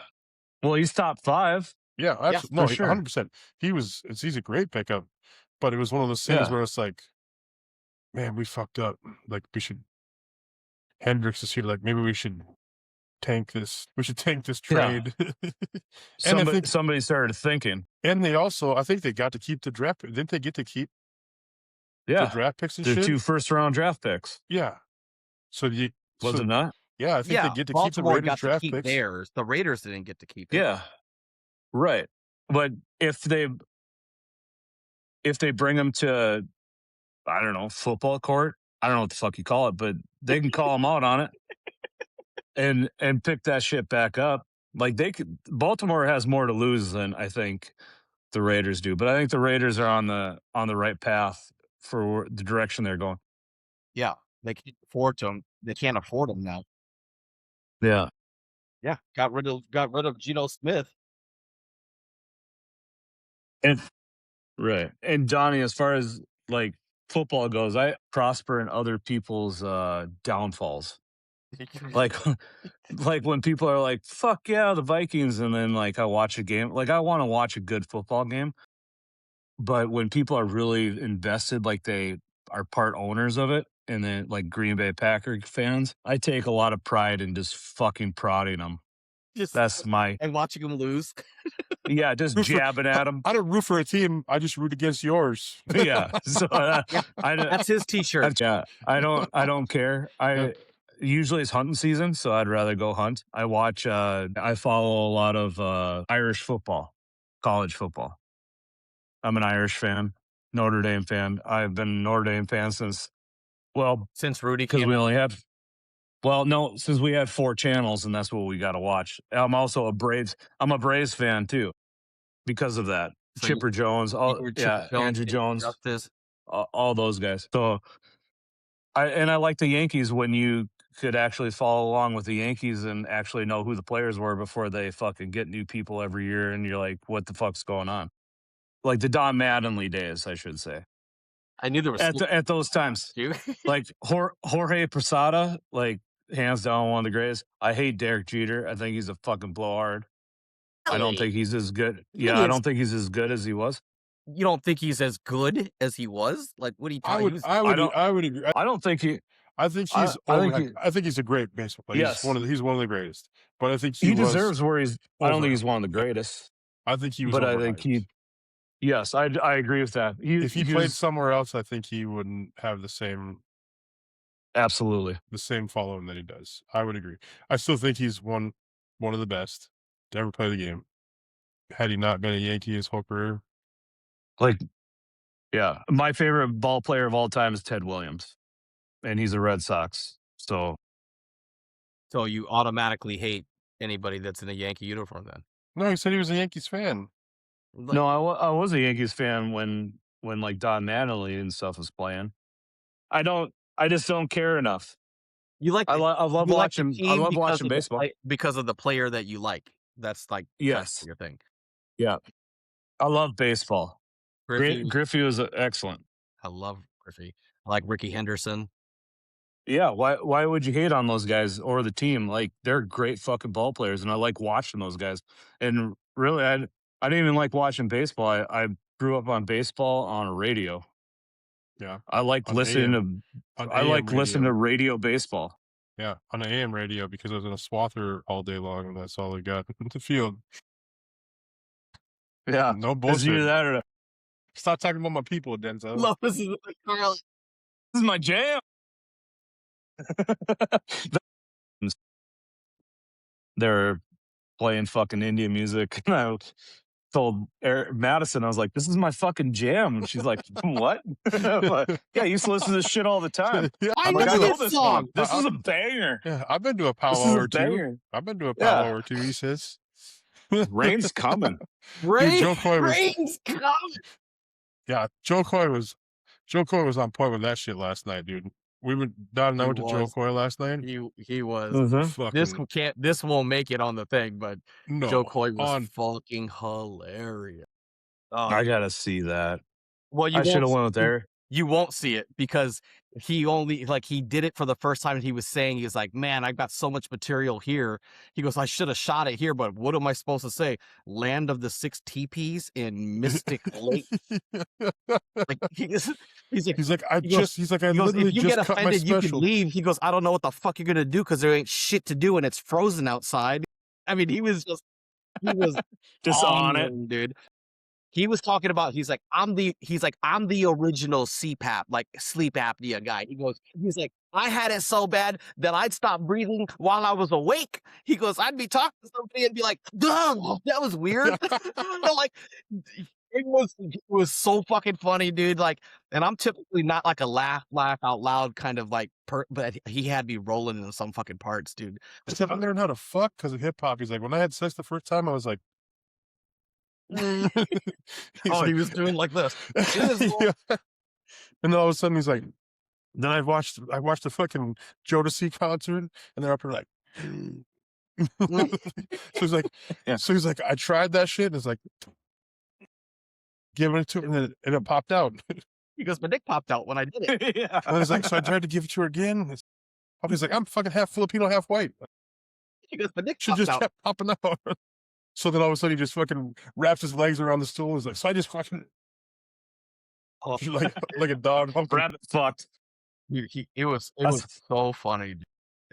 Well, he's top 5. Yeah, Yeah, absolutely. for No, sure. 100%. He's a great pickup, but it was one of those things Yeah. where it's like, man, we fucked up. Like Hendricks is here. Like maybe we should tank this. We should tank this Yeah. trade. And I think, Somebody started thinking. and they also, I think they got to keep the draft. Didn't they get to keep the Yeah. draft picks and The shit? 2 first-round draft picks. Yeah. So Was it not? yeah, I think they yeah. get to keep the Baltimore Raiders got to draft keep picks. theirs. The Raiders didn't get to keep it. Yeah. Right. But if they bring them to, I don't know, football court, I don't know what the fuck you call it, but they can call them out on it and pick that shit back up. Like Baltimore has more to lose than I think the Raiders do, but I think the Raiders are on the right path for the direction they're going. Yeah, they can't afford them. They can't afford them now. Yeah. Yeah, got rid of Geno Smith. And right. And Johnny, as far as like football goes, I prosper in other people's downfalls. Like like when people are like, fuck yeah, the Vikings, and then like I watch a game, like I want to watch a good football game. But when people are really invested, like they are part owners of it, and then like Green Bay Packer fans, I take a lot of pride in just fucking prodding them. Just That's my and watching him lose. yeah, just Root for jabbing at them. I don't root for a team, I just root against yours. Yeah, so Yeah, I don't. that's his T-shirt. Yeah, I don't care. Yeah. I usually it's hunting season, so I'd rather go hunt. I follow a lot of Irish football, college football. I'm an Irish fan, Notre Dame fan. I've been a Notre Dame fan since well, Since Rudy because came we in, only have well, no, since we had 4 channels and that's what we got to watch. I'm a Braves fan too because of that. so Chipper Jones, you all were Chipper yeah, Jones, Andrew David Jones, Justice. all those guys. So I like the Yankees when you could actually follow along with the Yankees and actually know who the players were before they fucking get new people every year, and you're like, what the fuck's going on? Like the Don Mattingly days, I should say. I knew there was At those times, too. like Jorge Posada, like hands down one of the greatest. I hate Derek Jeter. I think he's a fucking blowhard. I don't Really? think he's as good. Thing Yeah, I is, don't think he's as good as he was. you don't think he's as good as he was? Like, what are you I talking? He would was I I would don't. I would agree. I don't think he. I think he's I think he. I think he's a great baseball player. Yes, He's one of the greatest. But I think he deserves where he's. I don't think over. he's one of the greatest, I think he was but I think overhyped. he. Yes, I agree with that. If he He played was somewhere else, I think he wouldn't have absolutely the same following that he does. I would agree. I still think he's one of the best to ever play the game. Had he not been a Yankee his whole career. like yeah. My favorite ball player of all time is Ted Williams, and he's a Red Sox. So so you automatically hate anybody that's in a Yankee uniform then. No, he said he was a Yankees fan. Like, no, I was a Yankees fan when like Don Mattingly and stuff was playing. I don't. I just don't care enough. you like the I love you like the watching. I team love watching baseball. because of the player that you like. That's like kind of Yes. your thing. Yeah. I love baseball. Griffey, Griffey was excellent. I love Griffey. I like Ricky Henderson. Yeah. Why would you hate on those guys or the team? Like they're great fucking ball players, and I like watching those guys. And really, I didn't even like watching baseball. I grew up on baseball on a radio. Yeah. I like On listening AM to on I AM like listening radio. to radio baseball. Yeah, on the AM radio because I was in a swather all day long and that's all I got in the field. Yeah. No It's either bullshit. that or Stop talking about my people, Denzel. Love this is this is my jam. They're playing fucking Indian music. And I told Madison, I was like, this is my fucking jam. And she's like, what? I'm like, yeah, I used to listen to this shit all the time. Yeah, I I'm like, know I know this this song. one. This is a banger. yeah, I've been to a This powwow is a or two. banger. I've been to a Yeah. powwow or two, he says. Rain's coming. Rain, Joe Coy was Rain's coming. yeah, Joe Coy was on point with that shit last night, dude. Don and I He went to Joe was. Coy last night. He was. This Fucking this won't make it on the thing, but Joe no. Coy was On fucking hilarious. I gotta see that. Well, you I should won't have went with there. you won't see it because he only like he did it for the first time. And he was saying he's like, man, I've got so much material here. He goes, I should have shot it here, but what am I supposed to say? Land of the Six Teepees in Mystic Lake. Like he's like he's like, he goes, I he goes, literally if you just get cut my offended, you can special. leave. He goes, I don't know what the fuck you're gonna do because there ain't shit to do and it's frozen outside. I mean, he was Just on it. one, dude. He was talking about he's like I'm the original CPAP, like sleep apnea guy. He's like I had it so bad that I'd stop breathing while I was awake. He goes, I'd be talking to somebody and be like, "Damn, that was weird." Like it was so fucking funny, dude. Like, and I'm typically not like a laugh out loud kind of like but he had me rolling in some fucking parts, dude. I learned how to fuck because of hip hop. He's like, when I had sex the first time, I was like, Oh, he was doing like this. yeah. And then all of a sudden he's like, then I watched the fucking Jodeci concert, and they're up there like, So he's like Yeah. "I tried that shit," and it's like, giving it to her, and it popped out. He goes, "My dick popped out when I did it." Yeah. And he's like, "So I tried to give it to her again." He's like, "I'm fucking half Filipino, half white. He goes, "My dick She popped just out." kept popping out." So then all of a sudden he just fucking wraps his legs around the stool. He's like, "So I just fucking Oh, like a dog humping." Rabbit fucked. it was That's so funny, dude.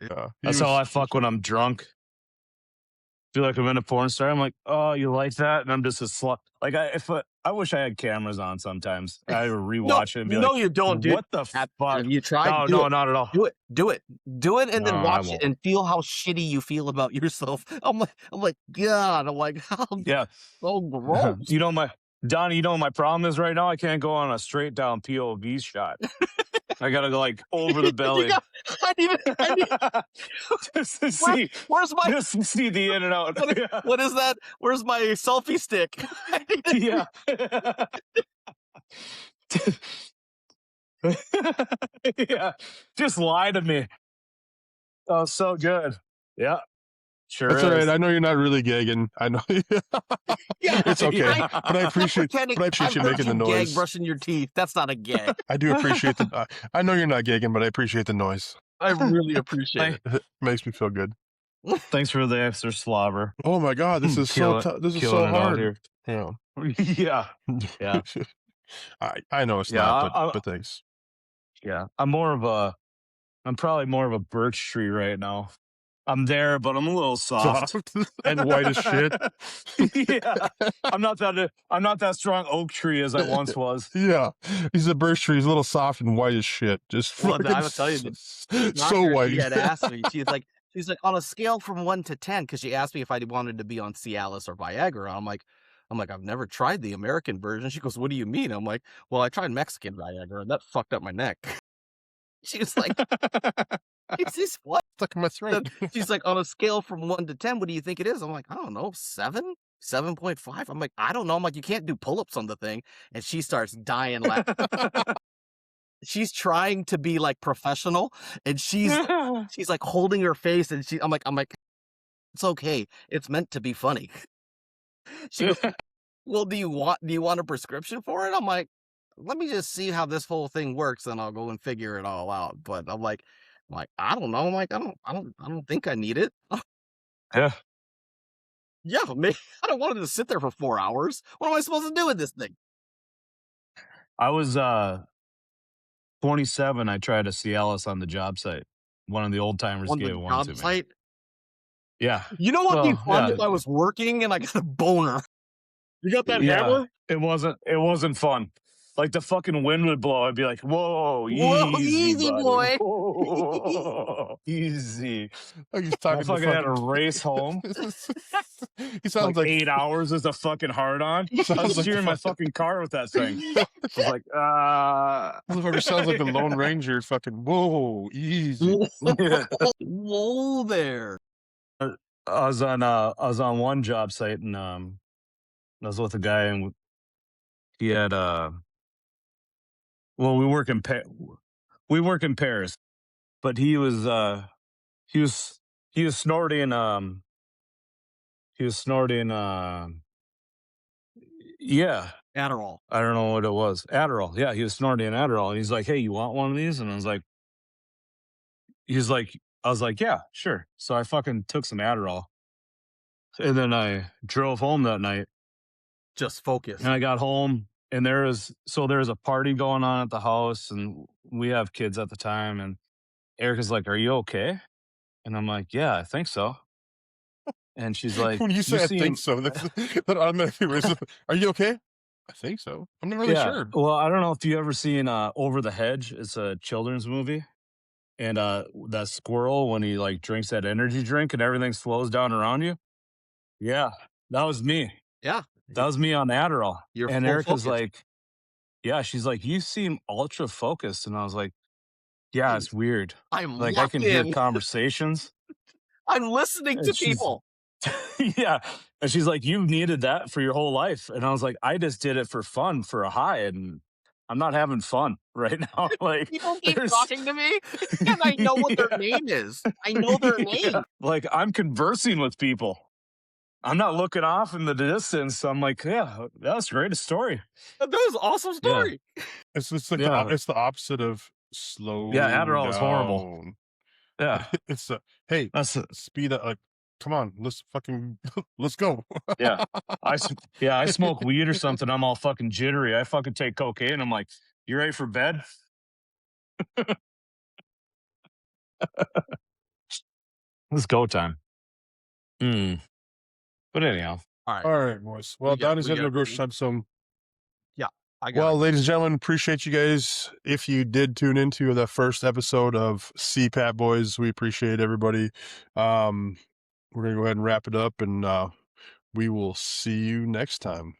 It Yeah, that's how I fuck when I'm drunk. Feel like I'm in a porn star. I'm like, oh, you like that? And I'm just a slut. Like I wish I had cameras on sometimes. I would No, rewatch it and be like, no, you don't, dude. what the Have fuck? you tried? No, Do no, it. not at all. Do it. Do it. Do it, and No, then I watch it won't. and feel how shitty you feel about yourself. I'm like, God, I'm like, how Yeah. so gross. You know my Donnie, you know what my problem is right now? I can't go on a straight down POV shot. I gotta go like over the You belly. got, I need, just to where, see where's my, just to see the in and out. what, what is that? Where's my selfie stick? Yeah. Yeah. Just lie to me. Oh, so good. Yeah, sure That's all right. is. I know you're not really gagging. I know. Yeah, It's okay, Yeah. but I I'm not pretending. appreciate I've you heard making the you gag noise. brushing your teeth. That's not a gag. I do appreciate the. I know you're not gagging, but I appreciate the noise. I really appreciate it. It makes me feel good. Thanks for the extra slobber. Oh my god, this is so this is so Killing it out hard. here. Yeah. Yeah. Yeah. I know it's Yeah. not, but thanks. Yeah. I'm probably more of a birch tree right now. I'm there, but I'm a little soft. Soft and white as shit. Yeah. I'm not that strong oak tree as I once was. Yeah, he's a birch tree. He's a little soft and white as shit. Just Well, fucking I will tell you, the so doctor, white. she had asked me. She's like, on a scale from 1 to 10, because she asked me if I wanted to be on Cialis or Viagra. I'm like, I've never tried the American version. She goes, what do you mean? I'm like, well, I tried Mexican Viagra and that fucked up my neck. She was like, is this what? Stuck in my throat. She's like, on a scale from 1 to 10, what do you think it is? I'm like, I don't know, 7, 7.5. I'm like, I don't know. I'm like, you can't do pull-ups on the thing. And she starts dying laughing. She's trying to be like professional, and she's like holding her face, and I'm like, it's okay. It's meant to be funny. She goes, well, do you want a prescription for it? I'm like, let me just see how this whole thing works, and I'll go and figure it all out. But I'm like, I don't know. I'm like, I don't think I need it. Yeah. Yeah, maybe I don't want it to sit there for 4 hours. What am I supposed to do with this thing? I was 27. I tried a Cialis on the job site. One of the old timers On gave the one job to me. site? Yeah. You know what'd be Well, fun yeah. if I was working and I got a boner? You got that Yeah. hammer? It wasn't fun. Like the fucking wind would blow. I'd be like, whoa, Whoa, easy, easy, buddy. boy. Whoa, easy. Like he's I talking to fucking had to race home. He sounds like 8 hours is a fucking hard on. I Sounds was like steering my fucking car with that thing. I was like, Motherfucker sounds like the Lone Ranger. Fucking whoa, easy. yeah. Whoa there. I was on one job site and I was with a guy and he had well we work in pairs, but he was he was snorting yeah, Adderall. I don't know what it was. Adderall. Yeah, he was snorting Adderall and he's like, "Hey, you want one of these?" And I was like I was like, "Yeah, sure." So I fucking took some Adderall. And then I drove home that night Just focus. and I got home and there was a party going on at the house and we have kids at the time and Erica's like, "Are you okay?" And I'm like, "Yeah, I think so." And she's like, When you say "You I seem." think so, that automatically raises up. Are you okay? I think so. I'm not really Yeah. sure. Well, I don't know if you ever seen Over the Hedge. It's a children's movie. And that squirrel when he like drinks that energy drink and everything slows down around you. Yeah, that was me. Yeah. That was me on Adderall. You're And full Erica's focus. like, yeah, she's like, "You seem ultra focused." And I was like, "Yeah, it's weird. I'm Like I locked can hear in. conversations." I'm listening to And she's people. yeah. And she's like, "You've needed that for your whole life." And I was like, "I just did it for fun, for a high." And I'm not having fun right now. Like, People keep there's, talking to me, and I know what their yeah, name is. I know their yeah. name. Like, I'm conversing with people. I'm not looking off in the distance. I'm like, yeah, that's a great story. That was an awesome Yeah, story. It's like yeah, it's the opposite of yeah. slow Adderall is horrible. down. Yeah, It's a hey, that's it. speed up. Like, come on, let's fucking let's go. Yeah. Yeah, I smoke weed or something, I'm all fucking jittery. I fucking take cocaine, I'm like, "You ready for bed?" It's go time. Mm. But anyhow, All right, All right, boys. Well, that is we it. got. So, Yeah, I gotta well, go. ladies and gentlemen, appreciate you guys. If you did tune into the first episode of CPAP Boys, we appreciate everybody. We're gonna go ahead and wrap it up, and we will see you next time.